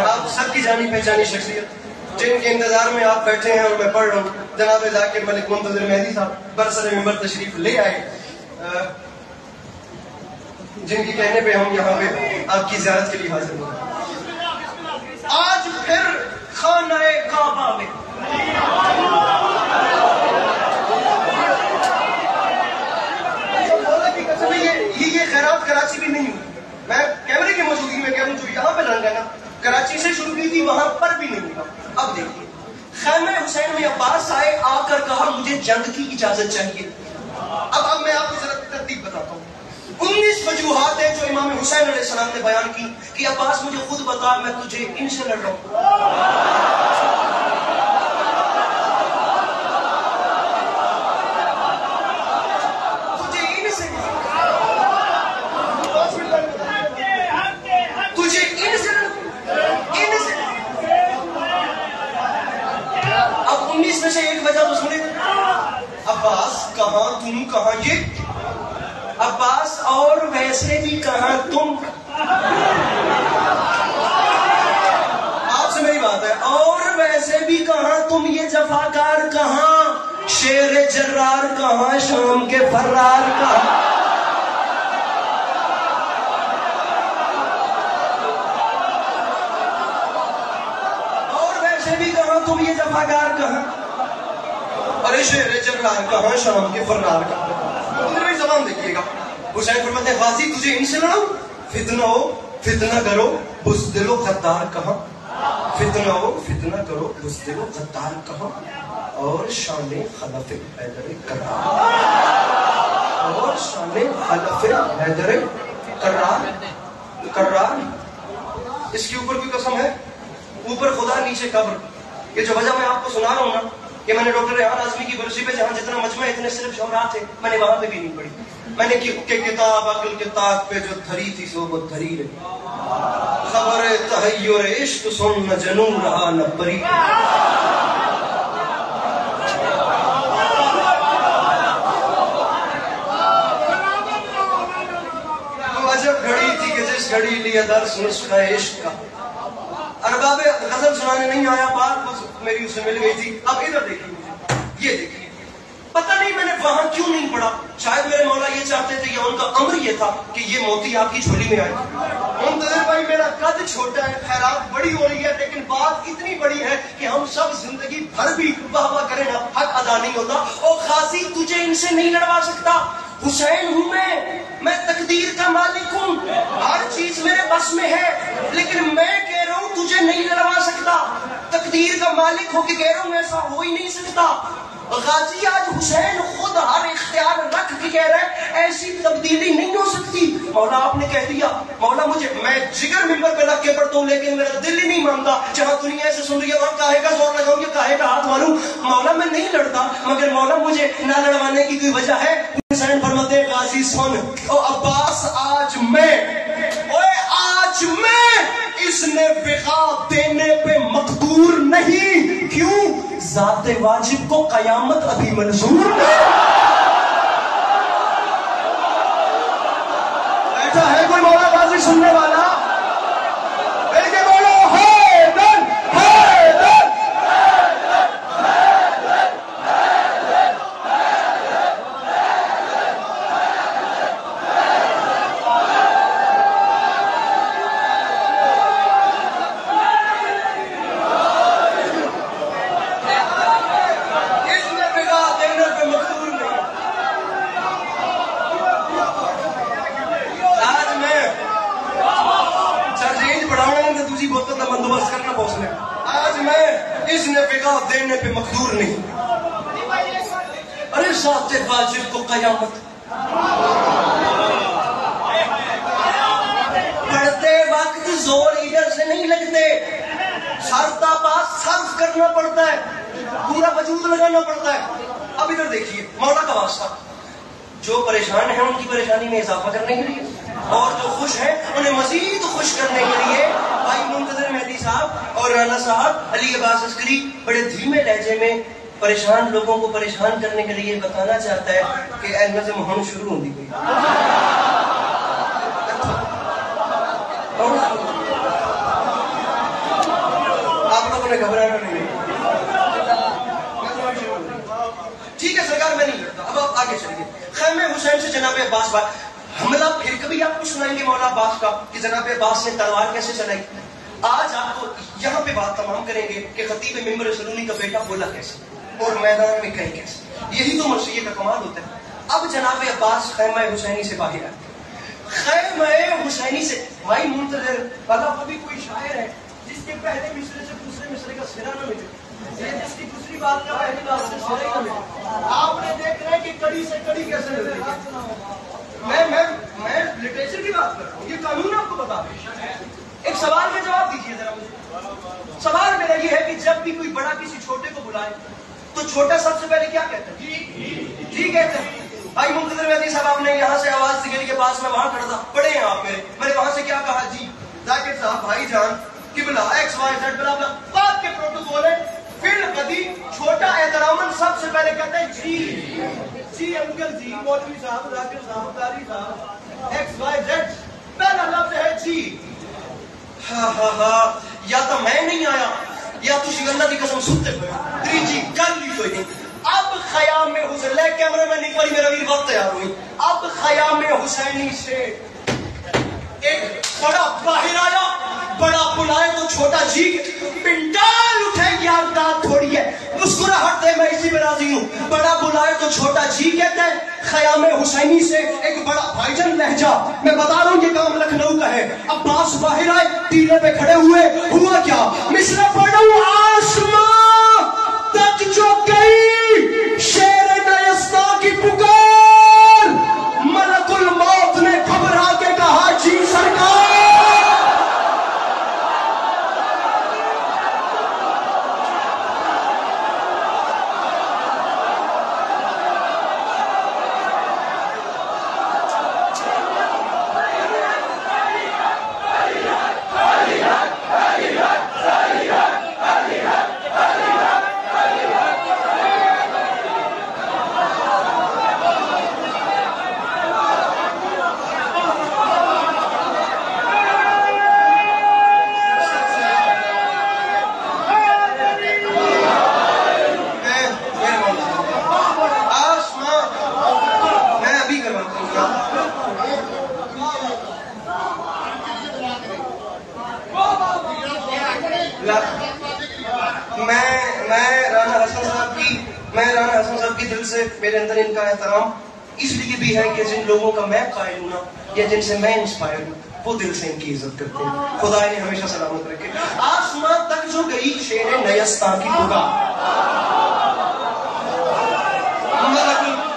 آپ سب کی جانی پہچانی شخصیت جن کے انتظار میں آپ بیٹھے ہیں اور میں پڑھ رہا ہوں, جناب ذاکر ملک منتظر مہدی صاحب برسر ممبر تشریف لے آئے, جن کے کہنے پہ ہم یہاں پہ آپ کی زیارت کے لیے حاضر ہوں. آج پھر خانہ کعبہ میں یہ خیرات کراچی بھی نہیں ہوئی. میں کیمرے کی موجودگی میں کہہ رہا ہوں, جو یہاں پہ رنگ ہے نا کراچی سے شروع کی تھی, وہاں پر بھی نہیں ہوگا. اب دیکھیے خیمہ حسین میں عباس آئے, آ کر کہا مجھے جنگ کی اجازت چاہیے. اب میں آپ کو ذرا ترتیب بتاتا ہوں. 19 وجوہات ہیں جو امام حسین علیہ السلام نے بیان کی کہ عباس مجھے خود بتا, میں تجھے ان سے لڑ رہا ہوں. میں سے ایک وجہ تو سنے, عباس کہاں تم کہاں یہ, عباس اور ویسے بھی کہاں تم. آپ سے میری بات ہے, اور ویسے بھی کہاں تم, یہ جفاکار کہاں, شیر جرار کہاں, شام کے فرار کہاں. اور ویسے بھی کہاں تم, یہ جفاکار کہاں, ارے شیر جرار کہاں, شام کے فرار کہاں. کلام دیکھیے گا. حسین فرماتے ہیں غازی تجھے ان سے لڑوں, فتنہ ہو فتنہ کرو بزدل و غدار کہاں, فتنہ ہو فتنہ کرو بزدل و غدار کہاں, اور شان خلف حیدر کرار, اور شان خلف حیدر کرار. اس کے اوپر کوئی قسم ہے؟ اوپر خدا نیچے قبر. یہ جو وجہ میں آپ کو سنا رہا ہوں نا, کہ میں نے ڈاکٹر ریحان اعظمی کی برسی پہ جہاں جتنا مجمع اتنے صرف شعراء تھے, میں نے وہاں پہ بھی نہیں پڑھی. میں نے کہ کتاب عقل کتاب پہ جو دھری تھی سو وہ دھری رہی, خبر تحیر عشق سن نہ جنون رہا نہ پری. عجب گھڑی تھی کہ جس گھڑی لیا درس نسخہ عشق کا. ارباب غزل سنانے نہیں آیا, بات میری اس سے مل گئی تھی. اب ادھر دیکھیے مجھے, یہ دیکھیے, پتہ نہیں میں نے وہاں کیوں نہیں پڑھا. شاید میرے مولا یہ چاہتے تھے یا ان کا امر یہ تھا کہ یہ موتی آپ کی جھولی میں آئے. منتظر بھائی میرا قد چھوٹا ہے, خیرات بڑی ہو رہی ہے, لیکن بات اتنی بڑی ہے کہ ہم سب زندگی بھر بھی واہ واہ کریں نا, حق ادا نہیں ہوتا. او غازی تجھے ان سے نہیں لڑوا سکتا. حسین ہوں میں تقدیر کا مالک ہوں, ہر چیز میرے بس میں ہے, لیکن میں کہہ رہا ہوں تجھے نہیں لڑوا سکتا. تقدیر کا مالک ہو کے کہہ رہا ہوں ایسا ہو ہی نہیں سکتا. غازی آج حسین خود ہر اختیار رکھ کے کہہ رہا ہے ایسی تبدیلی نہیں ہو سکتی. مولا آپ نے کہہ دیا, مولا مجھے, میں جگر ممبر پہ رکھ کے پڑھتا ہوں لیکن میرا دل ہی نہیں مانتا. جہاں دنیا ایسے سن رہی ہے اور کاہے کا زور لگاؤں یا کاہے کا ہاتھ ماروں. مولا میں نہیں لڑتا, مگر مولا مجھے نہ لڑوانے کی کوئی وجہ ہے. حسین فرماتے ہیں غازی سن, او عباس آج میں اس نے بقا دینے پہ مقدور نہیں. کیوں؟ ذات واجب کو قیامت ابھی منظور نہیں. ایسا ہے کوئی مولا غازی سننے والا؟ بلکہ بولو حیدر حیدر. بندوبست کرنا پہنچنے, آج میں اس نے بگا دینے پہ مقدور نہیں. ارے ذات واجب کو قیامت, پڑھتے وقت زور ادھر سے نہیں لگتے, سرتا پاس صرف کرنا پڑتا ہے, پورا وجود لگانا پڑتا ہے. اب ادھر دیکھیے مولا کا واسطہ, جو پریشان ہیں ان کی پریشانی میں اضافہ کرنے کے لیے, اور جو خوش ہیں انہیں مزید خوش کرنے کے لیے بھائی منتظر مہدی صاحب اور رانا صاحب علی عباس عسکری بڑے دھیمے لہجے میں پریشان لوگوں کو پریشان کرنے کے لیے بتانا چاہتا ہے کہ اے نظم ہم شروع ہوں دی گئی. آپ لوگوں نے گھبرانا نہیں. ٹھیک ہے سرکار, میں نہیں کرتا. اب آپ آگے چلیے. خیمہ حسین سے جناب عباس بات حملہ پھر کبھی آپ کو سنائیں گے مولا عباس کا کہ جناب عباس نے تلوار کیسے چلائی. آج آپ کو یہاں پہ بات تمام کریں گے کہ خطیب ممبر سلونی کا بیٹا بولا کیسے اور میدان میں کہیں کیسے. یہی تو مرثیے کا کمال ہوتا ہے. اب جناب عباس خیمہ حسینی سے باہر آئے. خیمہ حسینی سے بھائی منتظر والا وہ بھی کوئی شاعر ہے جس کے پہلے مصرے سے دوسرے مصرے کا سرا نہ ملے, جس کی دوسری بات کا پہلی بات سے سرا ہی نہ ملے. آپ نے دیکھ رہے کہ کڑی سے کڑی کیسے ملے گی. میں لٹریچر کی بات کر رہا ہوں, یہ قانون آپ کو بتا دیں. ایک سوال کا جواب دیجیے ذرا مجھے. سوال میرا یہ ہے کہ جب بھی کوئی بڑا کسی چھوٹے کو بلائے تو چھوٹا سب سے پہلے کیا کہتا ہے؟ جی کہتے ہیں. بھائی منتظر مہدی صاحب آپ نے یہاں سے آواز سگری کے پاس میں وہاں کھڑا تھا, پڑھے ہیں آپ میرے, میں نے وہاں سے کیا کہا؟ جی. ذاکر صاحب بھائی جان قبلہ ایکس وائی زیڈ بلا بلا بات کے پروٹوکول ہے. پھر کبھی چھوٹا احتراماً سب سے پہلے کہتا ہے جی انکل جی, مولوی صاحب, ذاکر صاحب, قاری صاحب, ایکس وائی زیڈ, پہلا لفظ ہے جی. یا تو میں نہیں آیا یا تھی اللہ کی قسم سنتے پہ جی کر لی کوئی نہیں. اب خیام حسین لے کیمرے میں نہیں پڑی, میرا ویر وقت تیار ہوئی. اب خیام حسینی سے ایک بڑا باہر آیا, بڑا بلائے تو چھوٹا جی, پنڈال اٹھے یار داد تھوڑی ہے, مسکراہٹ دے میں اسی پہ راضی ہوں. بڑا بلائے تو چھوٹا جی کہتا ہے. خیام حسینی سے ایک بڑا بھائی جان لہجہ. میں بتا رہا ہوں یہ کام لکھنؤ کا ہے. عباس باہر آئے, ٹیلے پہ کھڑے ہوئے, ہوا کیا؟ مصرع پڑھوں. آسمان تک جو گئی شیر نیستا کی پکار, ملک الموت نے گھبرا کے کہا جی سرکار. میرے اندر ان کا احترام اس لیے بھی ہے کہ جن لوگوں کا میں قائل ہوں نا, یا جن سے میں انسپائر ہوں, وہ دل سے ان کی عزت کرتے ہیں. خدا انہیں ہمیشہ سلامت رکھے. آسمان تک جو گئی شیر نیستا کی پکار.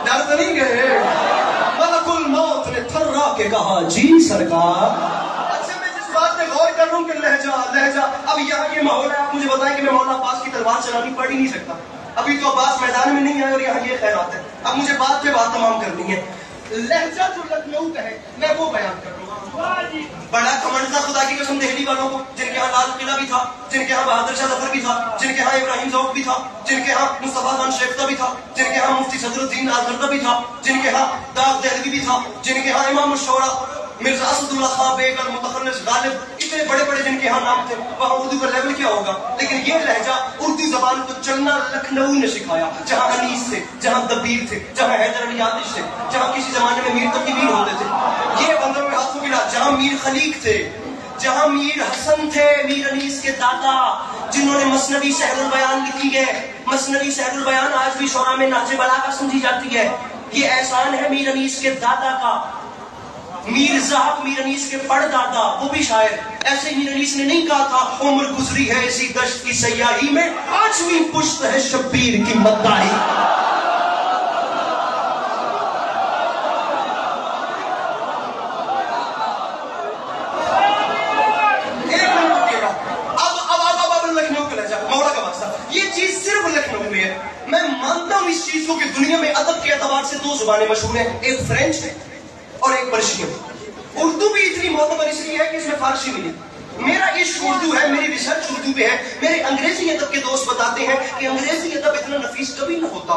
ڈر تو نہیں گئے. ملک الموت نے تھرا کے کہا جی سرکار. اچھا میں جس بات پہ غور کر رہا ہوں کہ لہجہ اب یہاں یہ ماحول ہے, آپ مجھے بتائیں کہ میں مولانا عباس کی تلوار چلانی پڑھ ہی نہیں سکتا. ابھی تو عباس میدان میں نہیں آئے اور یہاں یہ خیرات ہے. اب مجھے بات پہ بات تمام کرنی ہے. لہجہ جو لکھنؤ کا ہے میں وہ بیان کر رہا ہوں. بڑا کمنڈ تھا خدا کی قسم دہلی والوں کو, جن کے یہاں لال قلعہ بھی تھا, جن کے یہاں بہادر شاہ ظفر بھی تھا, جن کے یہاں ابراہیم ذوق بھی تھا, جن کے یہاں مصطفیٰ خان شیفتہ بھی تھا, جن کے یہاں مفتی صدر الدین آزردہ بھی تھا, جن کے یہاں داغ دہلوی بھی تھا, جن کے یہاں امام الشورا مرزا اسد اللہ خان بیگ المتخلص غالب, اتنے بڑے بڑے جن کے یہاں نام تھے. وہاں اردو کا لیول کیا ہوگا, لیکن یہ لہجہ اردو زبان کو چلنا لکھنؤ نے سکھایا. جہاں انیس تھے, جہاں دبیر تھے, جہاں حیدر علی آتش تھے, جہاں کسی زمانے میں میر تقی میر ہوتے تھے, یہ بندروں میں ہاتھوں کی جہاں میر خلیق تھے, جہاں میر حسن تھے, میر انیس کے دادا, جنہوں نے مثنوی سحر البیان لکھی ہے. مثنوی سحر البیان آج بھی شورا میں نہج بلاغہ سمجھی جاتی ہے. یہ احسان ہے میر انیس کے دادا کا. میر ذہب میر انیس کے پڑ دادا, وہ بھی شاعر. ایسے میر انیس نے نہیں کہا تھا عمر گزری ہے اسی دشت کی سیاہی میں, پانچویں پشت ہے شبیر کی مداحی. لکھنؤ کا لہجہ مولا کا واسطہ, یہ چیز صرف لکھنؤ میں ہے. میں مانتا ہوں اس چیز کو کہ دنیا میں ادب کے اعتبار سے دو زبانیں مشہور ہیں, ایک فرینچ ہے اور ایک پرشین. اردو بھی اتنی معتبر اس لیے ہے کہ اس میں فارسی ملی. میرا عشق اردو ہے, میری ریسرچ اردو پہ ہے. میرے انگریزی ادب کے دوست بتاتے ہیں کہ انگریزی ادب اتنا نفیس کبھی نہ ہوتا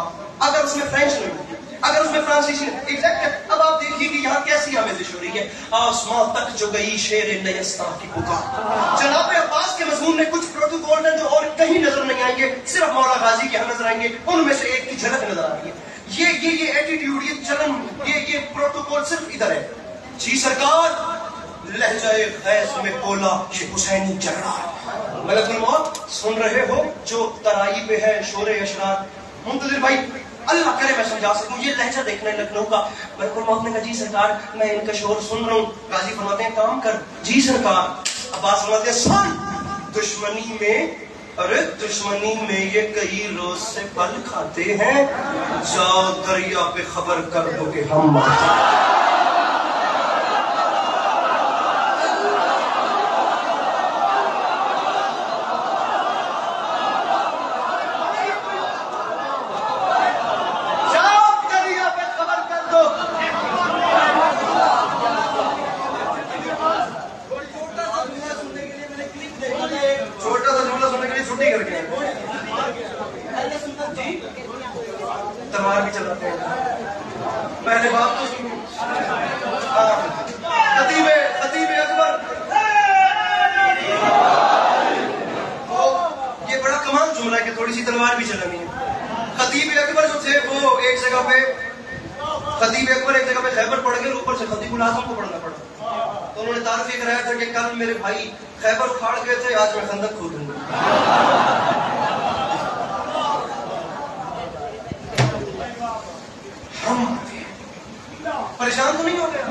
اگر اس میں فرینچ نہیں ہوتی, اگر اس میں فرانسیسی نہیں. ایگزیکٹ. اب آپ دیکھیے کہ یہاں کیسی آمیزش ہو رہی ہے. آسمان تک جو گئی شیر نیستا کی پکار. جناب عباس کے مضمون میں کچھ پروٹوکول ہیں جو اور کہیں نظر نہیں آئیں گے, صرف مولا غازی کے یہاں نظر آئیں گے. ان میں سے ایک کی جھلک نظر آ رہی ہے. یہ ایٹیٹیوڈ, یہ چلن, یہ پروٹوکول صرف ادھر ہے. جی سرکار, لہجہ خیز میں بولا یہ حسینی جرار. ملک الموت سن رہے ہو جو ترائی پہ ہے شور اشرار. منتظر بھائی اللہ کرے میں سمجھا سکوں, یہ لہجہ دیکھنا ہے لکھنؤ کا. ملک الموت نے کہا جی سرکار میں ان کا شور سن رہا ہوں. غازی فرماتے ہیں کام کر. جی سرکار. عباس فرماتے ہیں سن. دشمنی میں, ارے دشمنی میں یہ کئی روز سے پل کھاتے ہیں, جاؤ دریا پہ خبر کر دو کہ ہم مارتے. تلوار بھی چلاتے ہیں. پہلے بات تو سنو. خطیب اکبر, یہ بڑا کمال جملہ ہے کہ تھوڑی سی تلوار بھی چلانی ہے. خطیب اکبر جو تھے وہ ایک جگہ پہ, خطیب اکبر ایک جگہ پہ خیبر پڑھ گئے, اوپر سے خطیب الاعظم کو پڑھنا پڑا. تو انہوں نے تعارف یہ کرایا تھا کہ کل میرے بھائی خیبر اکھاڑ گئے تھے, آج میں خندق کھودوں گا. پریشان تو نہیں ہو گیا؟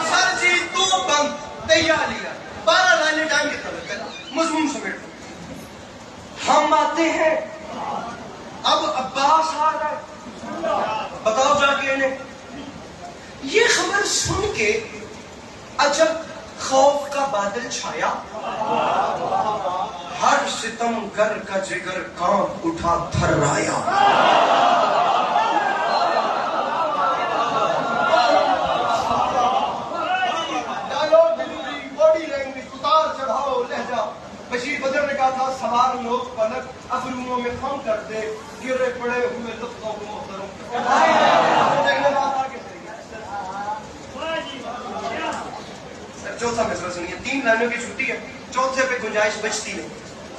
سر جی تو بند تیار لیا 12 لائنیں ٹائم کتنا لگتا ہے؟ مضمون سمیٹ ہم آتے ہیں اب عباس آ رہا ہے بتاؤ جا کے انہیں یہ خبر سن کے عجب خوف کا بادل چھایا ہر ستم گر کا جگر کانپ اٹھا تھرایا بشیر بدر نے کہا تھا سوار لوگ پلک ابروؤں میں خم کر دے گرے پڑے ہوئے لطفوں کو محترم چوتھا مسئلہ سنیے 3 لائنوں کی چھٹی ہے چوتھے پہ گنجائش بچتی نہیں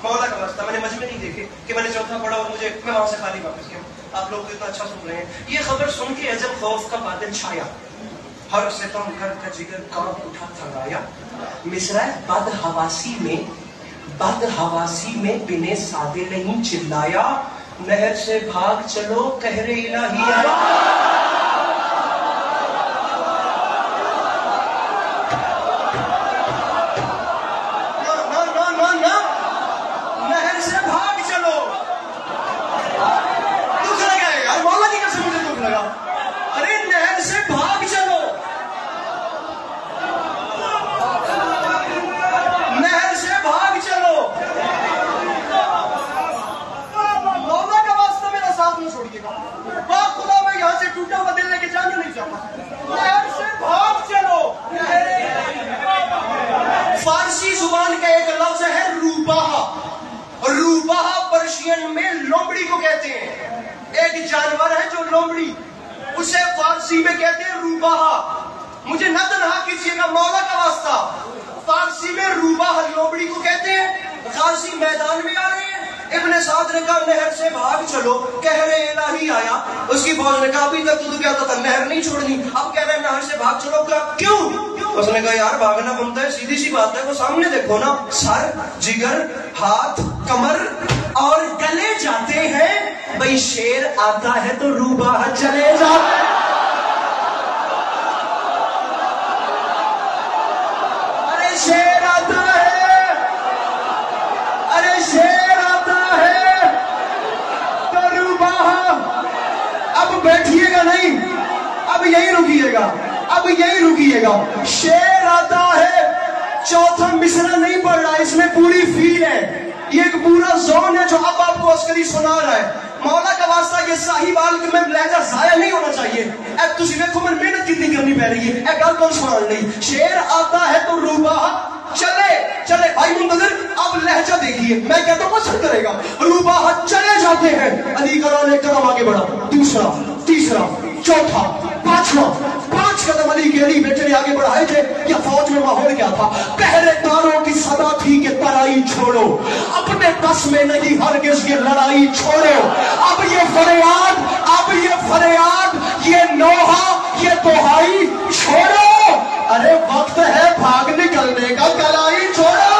مولا کا واسطہ میں نے مجمع نہیں دیکھے کہ میں نے چوتھا پڑھا اور مجھے میں وہاں سے خالی واپس کیا آپ لوگ تو اتنا اچھا سن رہے ہیں یہ خبر سن کے عجب خوف کا بادل چھایا ہر ستم گر کا جگر کانپ اٹھا تھرایا مصرع بد حواسی میں بنے سادے نہیں چلایا نہر سے بھاگ چلو قہر الہی آیا نہر سے بھاگ چلو دکھ لگا ہے یار مولا کی قسم مجھے دکھ لگا ارے نہر سے بھاگ چلو نہر سے بھاگ چلو مولا کا واسطہ میرا ساتھ نہ چھوڑیے گا باپ خدا میں یہاں سے ٹوٹا ہوا دل لے کے جانا نہیں چاہتا نہر سے بھاگ چلو فارسی زبان کا ایک لفظ ہے روباہ پرشین میں لومڑی کو کہتے ہیں ایک جانور ہے جو لومڑی اسے فارسی میں کہتے ہیں روباہ مجھے نہ تنہا کیجیے گا مولا کا واسطہ فارسی میں روباہ لومڑی کو کہتے ہیں غازی میدان میں آ رہے ہیں ابن سعد نے کہا نہر سے بھاگ چلو قہر الہی آیا اس کی فوج نے کہا ابھی تک تو کہتا تھا نہر نہیں چھوڑنی اب کہہ رہے ہیں نہر سے بھاگ چلو کیوں اس نے کہا یار بھاگنا بنتا ہے سیدھی سی بات ہے وہ سامنے دیکھو نا سر جگر ہاتھ کمر اور گلے جاتے ہیں بھئی شیر آتا ہے تو روباہ چلے جاتا ہے ارے شیر آتا ہے ارے شیر آتا ہے تو روباہ اب بیٹھیے گا نہیں اب یہی رکیے گا شیر آتا ہے چوتھا مصرع نہیں پڑھ رہا اس میں پوری فیل ہے یہ ایک پورا زون ہے جو اب آپ کو عسکری سنا رہا ہے مولا کا واسطہ یہ صاحبال میں لہجہ ضائع نہیں ہونا چاہیے اے تسی دیکھو میں محنت کتنی کرنی پہ رہی ہے اے گل کون سنان نہیں شیر آتا ہے تو روباہ چلے بھائی منتظر اب لہجہ دیکھیے میں کہتا ہوں اثر کرے گا روباہ چلے جاتے ہیں علی کرا نے قدم آگے بڑھا دوسرا تیسرا چوتھا پانچواں 5 قدم علی کے علی بیٹے نے آگے بڑھائے تھے یا فوج میں ماحول کیا تھا پہرے داروں کی صدا تھی کہ ترائی چھوڑو اپنے بس میں نہیں ہرگز یہ لڑائی چھوڑو اب یہ فریاد یہ نوحہ یہ دہائی چھوڑو ارے وقت ہے بھاگ نکلنے کا کلائی چھوڑو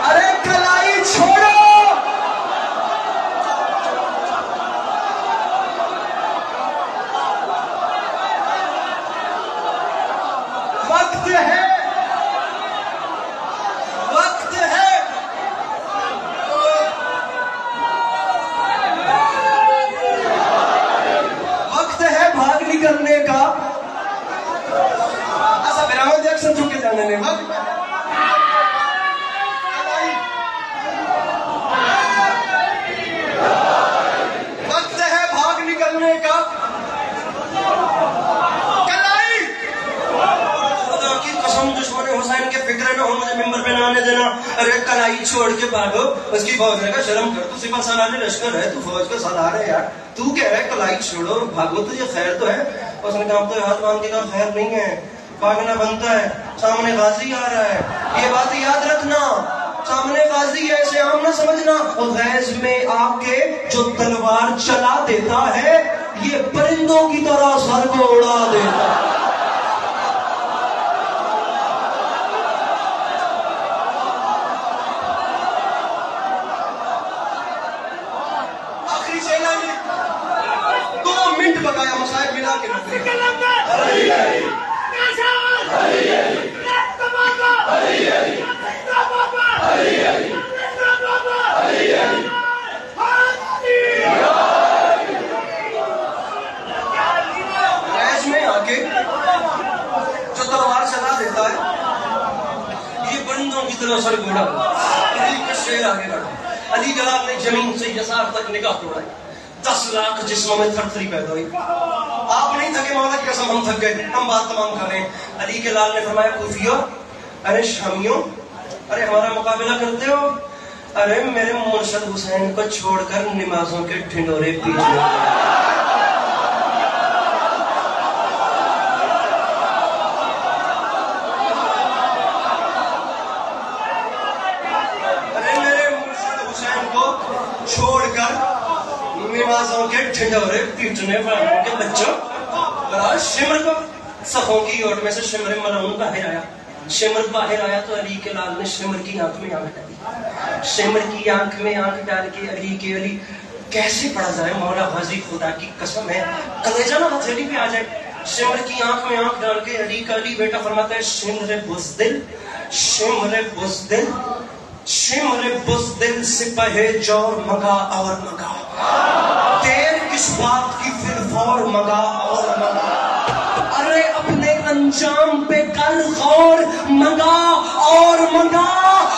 ارے کلائی چھوڑو وقت ہے بھاگ نکلنے کا ایسا برامد جیکسن چکے جانے نے وقت ہے بھاگ نکلنے کا کلائی خدا کی قسم دشمن حسین کے فکر نہ ہو مجھے ممبر پہ نہ آنے دینا ارے کلائی چھوڑ کے بھاگو اس کی فوج نے کہا شرم کر تو سپاہ سالار لشکر ہے تو فوج کا سالار ہے یار تو کہہ رہا ہے کلائی چھوڑو اور بھاگو تو یہ خیر تو ہے اس نے کہا تو ہاتھ باندھ کے کہا خیر نہیں ہے بھاگنا بنتا ہے سامنے غازی آ رہا ہے یہ بات یاد رکھنا سامنے غازی ہے اسے عام نہ سمجھنا غیظ میں آ کے جو تلوار چلا دیتا ہے یہ پرندوں کی طرح سر کو اڑا دیتا ہے بقایا مسائل ملا کے نوکری ریس میں آ کے جو تلوار چلا دیتا ہے یہ پرندوں کی طرح سر گھوڑا علی کا شیر آگے بڑھا علی جلال نے زمین سے یسار تک نگاہ توڑائی 10 لاکھ جسموں میں تھر تھری پیدا ہوئی آپ نہیں تھکے مولا کی قسم ہم تھک گئے ہم بات تمام کر رہے ہیں علی کے لال نے فرمایا کوفیو ارے شامیوں ارے ہمارا مقابلہ کرتے ہو ارے میرے مرشد حسین کو چھوڑ کر نمازوں کے ڈھنڈورے پیٹنے چھوڑ کر نمازوں کے ڈھنڈورے پیٹنے والوں کے بچوں شمر کو صفوں کی اوٹ میں سے شمر ملعون باہر آیا شمر باہر آیا تو علی کے لال نے شمر کی آنکھ میں آنکھ ڈالی شمر کی آنکھ میں آنکھ ڈال کے علی کیسے پڑا جائے مولا غازی خدا کی قسم ہے کلیجہ نہ ہتھیلی پہ آ جائے شمر کی آنکھ میں آنکھ ڈال کے علی کا علی بیٹا فرماتا ہے شمر بزدل شمر بزدل شمر بزدل سپہ جور مگا اور مگا دیر کس بات کی پھر فور مگا اور مگا ارے اپنے انجام پہ کر غور مگا اور مگا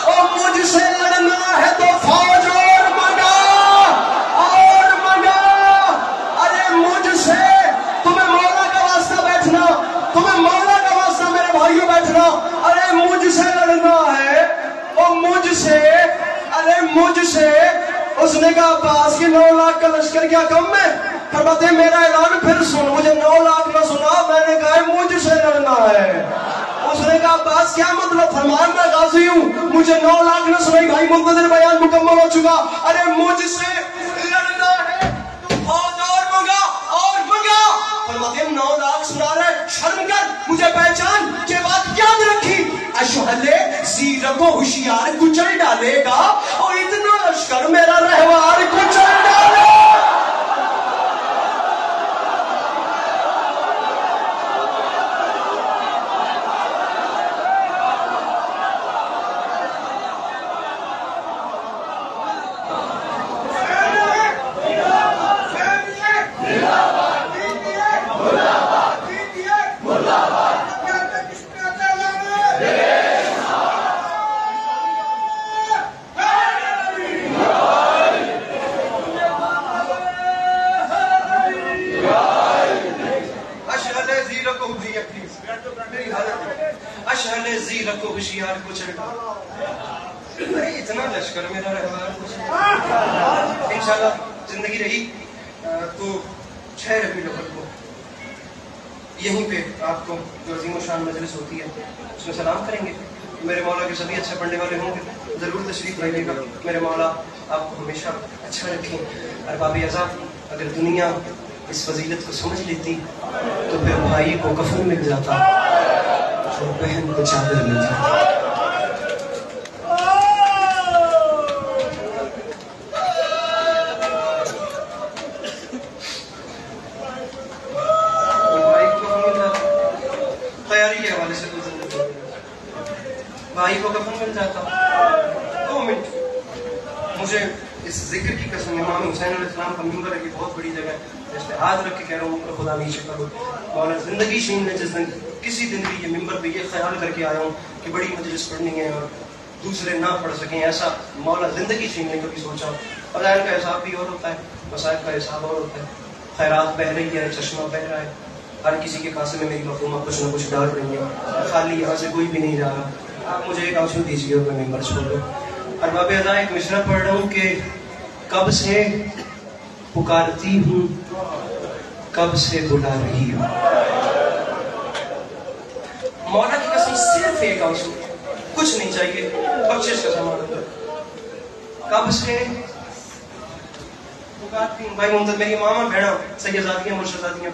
اور مجھ سے لڑنا ہے تو فوج اور مگا اور مگا ارے مجھ سے تمہیں مولا کا واسطہ بیٹھنا تمہیں مولا کا واسطہ میرے بھائیوں بیٹھنا ارے مجھ سے لڑنا ہے اور مجھ سے ارے مجھ سے اس نے کہا عباس کی 9 لاکھ کا لشکر کیا کم ہے فرماتے ہیں میرا اعلان پھر سن مجھے 9 لاکھ نہ سنا میں نے کہا مجھ سے لڑنا ہے اس نے کہا عباس کیا مطلب فرمان میں غازی ہوں مجھے 9 لاکھ نہ سنائی بھائی منتظر بیان مکمل ہو چکا ارے مجھ سے لڑنا ہے تو فوج اور منگا فرماتے ہیں 9 لاکھ سنا رہے شرم کر مجھے پہچان یہ بات یاد رکھی اشہلے زیرک و ہوشیار کچل ڈالے گا اور اتنا لشکر میرا رہوار کچل ڈالے اتنا لشکر میرا انشاءاللہ زندگی رہی تو 6 ربیع الاول کو یہیں پہ آپ کو جو عظیم و شان مجلس ہوتی ہے اس میں سلام کریں گے میرے مولا کے سبھی اچھے پڑھنے والے ہوں گے ضرور تشریف لائیے گا میرے مولا آپ کو ہمیشہ اچھا رکھیں ارباب اعضاء اگر دنیا اس فضیلت کو سمجھ لیتی تو پھر بھائی کو کفن مل جاتا اور بہن کو چادر مل جاتا بھائی کو کفن مل جاتا 2 منٹ مجھے اس ذکر کی قسم امام حسین علیہ السلام کا منبر ہے کہ بہت بڑی جگہ ہے جس پہ ہاتھ رکھ کے کہہ رہا ہوں کہ خدا نہیں شکر مولا زندگی شین میں جس دن کسی دن بھی یہ منبر پہ یہ خیال کر کے آیا ہوں کہ بڑی مجلس پڑھنی ہے اور دوسرے نہ پڑھ سکیں ایسا مولا زندگی شین نے کبھی سوچا فضائل کا حساب بھی اور ہوتا ہے مسائل کا حساب اور ہوتا ہے خیرات بہ رہی ہے چشمہ بہ رہا ہے ہر کسی کے قاسم میں میری مخدومہ کچھ نہ کچھ ڈال رہی ہے خالی یہاں سے کوئی بھی نہیں جا رہا آپ مجھے ایک آنسو دیجیے اور میں ممبر چھوڑ دوں ارباب اعضاء ایک مشرہ پڑھ رہا ہوں کہ کب سے پکارتی ہوں کب سے بلا رہی ہوں مولا کی قسم صرف ایک آنسو کچھ نہیں چاہیے بخشش کا سامان ہوتا کب سے پکارتی ہوں بھائی ممتاز میری ماما بہنا سیدزادیاں مرشدزادیاں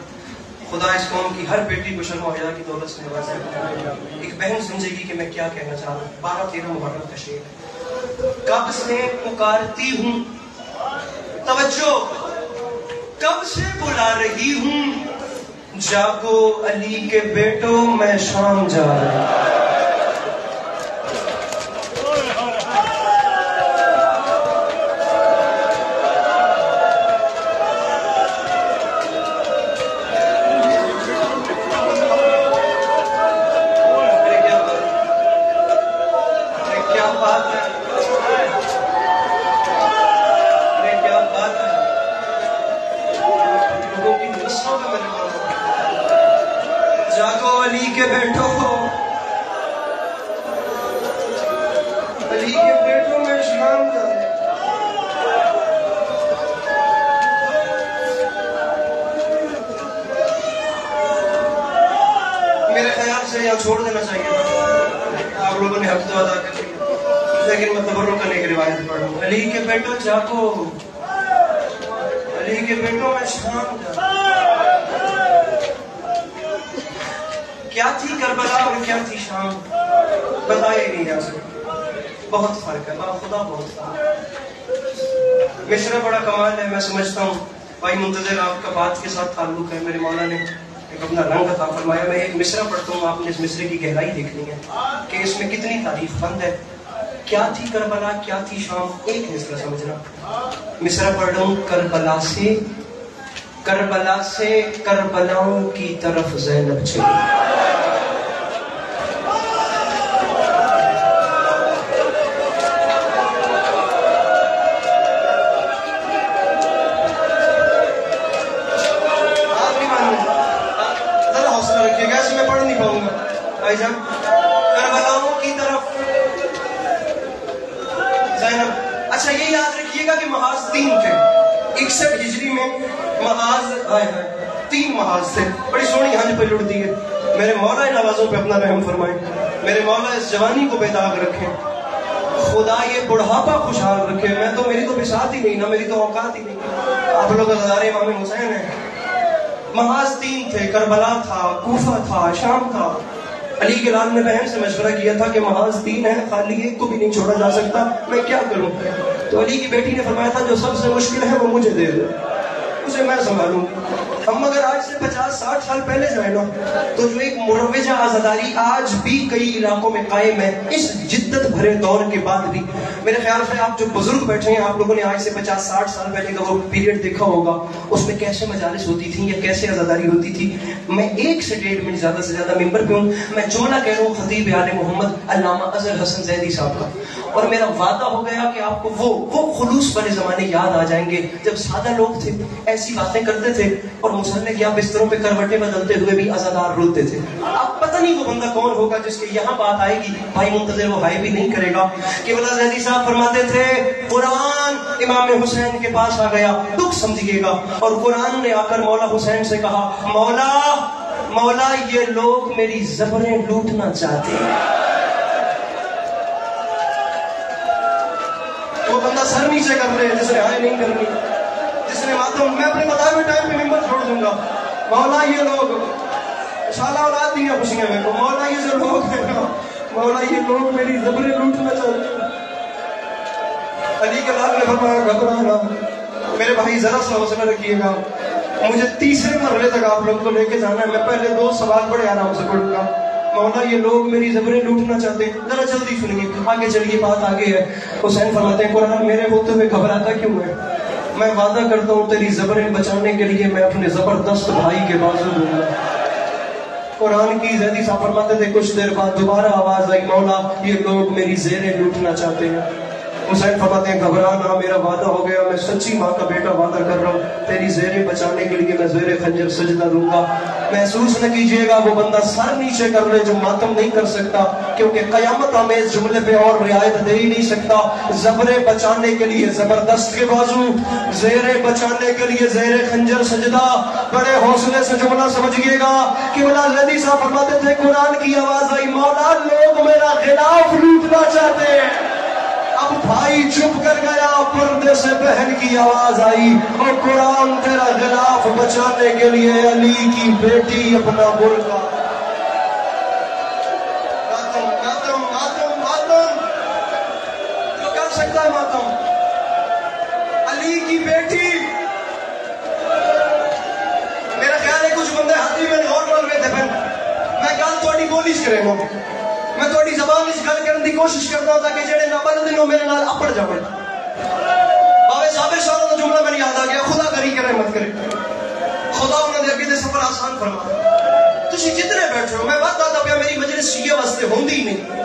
خدا اس قوم کی ہر بیٹی کو شرم و حیا کی دولت سے نوازے ایک بہن سمجھے گی کہ میں کیا کہنا چاہ رہا ہوں 12-13 محرم کا شعر کب سے پکارتی ہوں توجہ کب سے بلا رہی ہوں جاگو علی کے بیٹوں میں شام جا رہا ہوں. جاگو علی کے بیٹوں کو، علی کے بیٹوں میں شام جائے. میرے خیال سے یہاں چھوڑ دینا چاہیے، آپ لوگوں نے حق تو ادا کر لیا، لیکن میں تبرک کرنے کی روایت پڑھوں. علی کے بیٹوں جاگو، علی کے بیٹوں میں شام جائے. کیا تھی کربلا اور کیا تھی شام بتایا ہی نہیں جا سکتا. بہت فرق ہے، خدا بہت فرق ہے. مشرا بڑا کمال ہے. میں سمجھتا ہوں بھائی منتظر آپ کا بات کے ساتھ تعلق ہے. میرے مولا نے ایک اپنا رنگ عطا فرمایا. میں ایک مصرع پڑھتا ہوں، آپ نے اس مصرے کی گہرائی دیکھنی ہے کہ اس میں کتنی تعریف بند ہے. کیا تھی کربلا کیا تھی شام، ایک مصرع سمجھنا. مصرع پڑھ رہا ہوں. کربلا سے کربلاؤں کی طرف زینب چلی. کربلاؤں کی طرف زینب. اچھا یہ یاد رکھیے گا کہ محاذ 3 تھے. 61 ہجری میں محاذ 3 محاذ تھے. بڑی سونی ہنج پہ لڑتی ہے. میرے مولا ان آوازوں پہ اپنا رحم فرمائیں. میرے مولا اس جوانی کو بے داغ رکھیں. خدا یہ بڑھاپا خوشحال رکھے. میں تو میری تو بساط ہی نہیں نا، میری تو اوقات ہی نہیں. آپ لوگ ہزارے امام حسین ہیں. محاذ 3 تھے. کربلا تھا، کوفہ تھا، شام تھا. علی کے لال نے بہن سے مشورہ کیا تھا کہ محاذ 3 ہے، خالی ایک کو بھی نہیں چھوڑا جا سکتا، میں کیا کروں؟ تو علی کی بیٹی نے فرمایا تھا جو سب سے مشکل ہے وہ مجھے دے دو، اسے میں سنبھالوں. ہم اگر آج سے 50-60 سال پہلے جائیں نا تو جو ایک مروجہ آزاداری آج بھی کئی علاقوں میں قائم ہے، اس جدت بھرے دور کے بعد بھی میرے خیال سے آپ جو بزرگ بیٹھے ہیں، آپ لوگوں نے آج سے 50-60 سال پہلے کا وہ پیریڈ دیکھا ہوگا، اس میں کیسے مجالس ہوتی تھیں یا کیسے آزاداری ہوتی تھی. میں 1 سے 1.5 منٹ زیادہ سے زیادہ ممبر پہ ہوں. میں جملہ کہہ رہا ہوں خطیب آل محمد علامہ اظہر حسن زیدی صاحب کا، اور میرا وعدہ ہو گیا کہ آپ کو وہ خلوص والے زمانے یاد آ جائیں گے جب سادہ لوگ تھے، ایسی باتیں کرتے تھے اور مصلح کیا بستروں پہ کروٹیں بدلتے ہوئے بھی عزادار روتے تھے. اب پتہ نہیں وہ بندہ کون ہوگا جس کے یہاں بات آئے گی بھائی منتظر وہ ہائی بھی نہیں کرے گا. کہ مولا زیدی صاحب فرماتے تھے قرآن امام حسین کے پاس آ گیا، دکھ سمجھیے گا، اور قرآن نے آ کر مولا حسین سے کہا مولا یہ لوگ میری زبریں لوٹنا چاہتے ہیں. وہ بندہ سر نیچے کر لے جس نے ہائے نہیں کرنی، جس نے ماتم. میں اپنے بتائے ہوئے ٹائم پہ ممبر چھوڑ دوں گا. مولا یہ لوگ شالا اولاد دی ہیں خوشیاں میں کو. مولا یہ جو لوگ ہیں نا، مولا یہ لوگ میری زبریں لوٹنا چاہتے ہیں. علی کے لال نے فرمایا گھبرانا میرے بھائی، ذرا سا حوصلہ رکھیے گا. مجھے 3رے مرحلے تک آپ لوگ کو لے کے جانا ہے. میں پہلے 2 سوال بڑے آرام سے پڑھوں گا. مولا یہ لوگ میری زبریں لوٹنا چاہتے ہیں. ذرا جلدی سنیے، آگے چلیے، بات آگے ہے. حسین فرماتے ہیں قرآن میرے ہوتے ہوئے گھبراتا کیوں ہے؟ میں وعدہ کرتا ہوں تیری زبریں بچانے کے لیے میں اپنے زبردست بھائی کے بازو دوں گا. قرآن کی زیدی صاحب فرماتے تھے کچھ دیر بعد دوبارہ آواز آئی مولا یہ لوگ میری زیریں لوٹنا چاہتے ہیں. حسین فرماتے ہیں گھبرانا میرا وعدہ ہو گیا، میں سچی ماں کا بیٹا وعدہ کر رہا ہوں تیری زیریں بچانے کے لیے میں زیر خنجر سجدہ دوں گا. محسوس نہ کیجیے گا وہ بندہ سر نیچے کر لے جو ماتم نہیں کر سکتا، کیونکہ قیامت آمیز جملے پہ اور رعایت دے ہی نہیں سکتا. زبریں بچانے کے لیے زبردست کے بازو، زیریں بچانے کے لیے زیر خنجر سجدہ. بڑے حوصلے سے جملہ سمجھیے گا کہ مولا زیدی صاحب فرماتے تھے قرآن کی آواز آئی مولا لوگ میرا غلاف لوٹنا چاہتے ہیں. اب بھائی چپ کر گیا، پردے سے بہن کی آواز آئی اور قرآن تیرا غلاف بچانے کے لیے علی کی بیٹی اپنا برقع. ماتم ماتم ماتم ماتم جو کر سکتا ہے ماتم. علی کی بیٹی. میرا خیال ہے کچھ بندے ہاتھی میں کرتے پہ میں گل تھوڑی بولی کرے گا میں تھوڑی زبان گل کرنے کی کوشش کرتا ہوں تاکہ جڑے نہ بلدے ہو میرے نال اپڑ جاؤ باوے صابر شاہ کا جملہ میرے یاد آ گیا خدا کری کرے مت کرے خدا انہوں نے اگے دے سفر آسان فرما تسی جتنے بیٹھے ہو میں بات آتا پیا میری مجلس شیعہ واسطے ہوندی ہی نہیں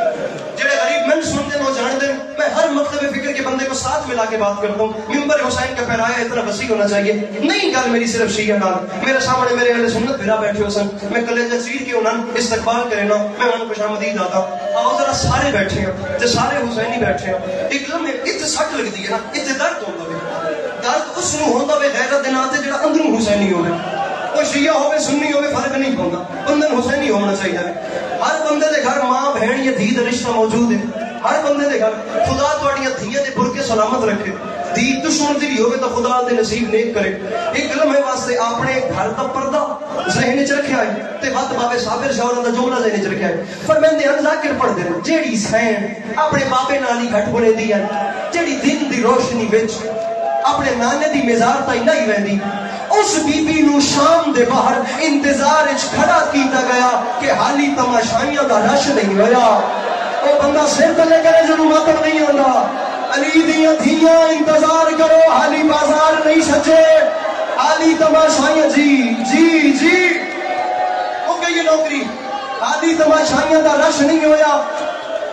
جڑے غریب من سنتے ہیں وہ جانتے ہیں میں ہر مکتب فکر کے بندے کو ساتھ ملا کے بات کرتا ہوں ممبر حسین کا پیرایا اتنا وسیع ہونا چاہیے نہیں گل میری صرف شیعہ نال میرے سامنے میرے اہل سنت بھرا بیٹھے ہو سن میں کلیجہ چیر کے انہوں نے استقبال کرے نا میں انہوں نے خوش آمدید آتا آؤ ذرا سارے بیٹھے ہیں تے سارے حسینی بیٹھے ہیں ایک لمحے اتنے سٹ لگتی ہے نا اتنے درد ہوتا ہے درد اس نو ہوتا ہے غیرت دے ناتے جڑا اندروں حسینی ہوئے کوئی شیعہ ہوئے سنی ہوئے فرق نہیں ہوتا بندن حسینی ہونا چاہیے ہر بندے دے گھر ماں بہن یا دھی دا رشتہ موجود ہے ہر بندے دے گھر خدا تواڈیاں دھیاں دے برکے سلامت رکھے دھی دشمن دی بھی ہوئے تو خدا دے نصیب نیک کرے ایک لمحے واسطے اپنے گھر دا پردہ ذہن وچ رکھیا ہے تے وقت بابے صابر شاہ دا جملہ ذہن وچ رکھیا ہے فرمیندے ہیں ذاکر پڑھ دے جیڑی سین اپنے بابے نال ہی گھٹ بنے دی ہے جیڑی دن دی روشنی وچ اپنے نانے دی مزار تائی نہیں ویندی اس بی بی نو شام دے باہر انتظار اچ کھڑا کیتا گیا کہ حالی تماشائیاں دا رش نہیں ہویا او بندہ سر تلے کرے جنو ماتم نہیں ہونا علی دیاں دھیاں انتظار کرو حالی بازار نہیں سجے حالی تماشائیاں جی وہ کہیے نوکری حالی تماشائیاں دا رش نہیں ہویا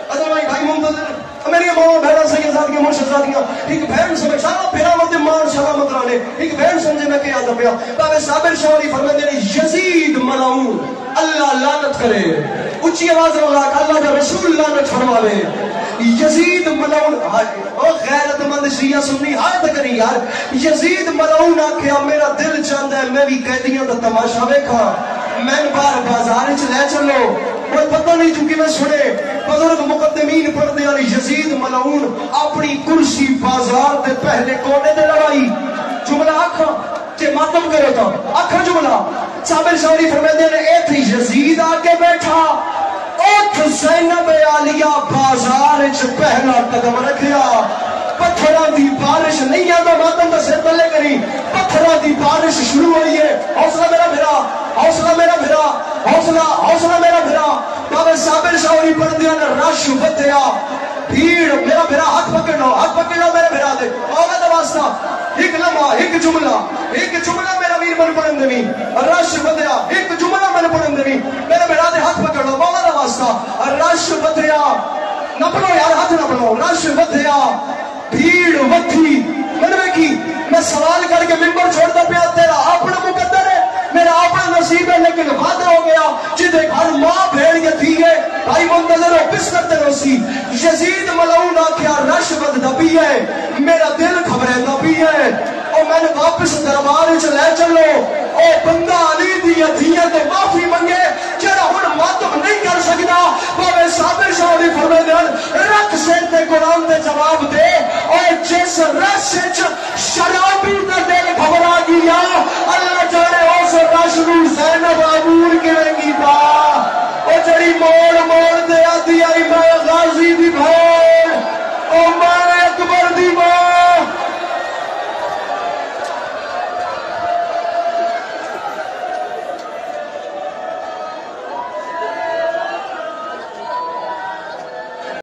ادھر بھائی منتظر میری ماں بہنا سید صاحب کی مرشد صاحبیاں ایک بہن سمجھ شاہ پھیرا مت مان سلامت رہنے ایک بہن سمجھے میں کیا دبیا بابے صابر شاہی فرماتے ہیں یزید ملعون اللہ لعنت کرے اونچی آواز میں اللہ کا رسول لعنت فرماوے یزید ملعون او غیرت مند شیعہ سنی ہائے تک نہیں یار یزید ملعون آکھیا میرا دل چاہتا ہے میں بھی قیدیاں دا تماشا ویکھاں میں بار بازار چ لے چلو کوئی پتہ نہیں چونکہ میں سنے بزرگ مقدمین پڑھنے والی یزید ملعون اپنی کرسی بازار دے پہلے کونے دے لڑائی جملہ آکھا کہ ماتم کرے تو آکھا جملہ صابر شاہی فرماتے ہیں اے تھی یزید آکے بیٹھا اٹھ زینب عالیہ بازار چ پہلا قدم رکھیا پتھراں دی بارش نہیں آتا ماتم کا سر تلے کری پتھراں دی بارش شروع ہوئی ہے حوصلہ میرا بھرا حوصلہ میرا بھرا حوصلہ میرا بھرا بابے صابر شاہی پڑھ دیا نے رش ودیا بھیڑ میرا بھرا ہاتھ پکڑ لو میرے بھرا دے مولا دا واسطہ ایک لمحہ ایک جملہ میرا ویر من پڑھن دے رش ودیا ایک جملہ من پڑھن دے میرے بھرا دے ہاتھ پکڑ لو مولا دا واسطہ رش ودیا نہ پڑھو یار ہاتھ نہ پڑھو رش ودیا بھیڑ ودھی میں سوال کر کے ممبر چھوڑتا پیا تیرا اپنا مقدر ہے میرا اپنا نصیب ہے لیکن وعدہ ہو گیا جدے گھر ماں بھیڑ کے تھی ہے بھائی منتظر ہو کس کرتے روسی یزید ملعون آکھیا رش ود دبی ہے میرا دل خبریں دبی ہے اور میں نے واپس دربار چ لے چلو او بندہ علی دی دھیاں تے معافی منگے جڑا ہن ماتم نہیں کر سکدا بابے صابر شاہ دی فرماتے ہیں رکھ سر تے قرآن دے جواب دے اور جس رش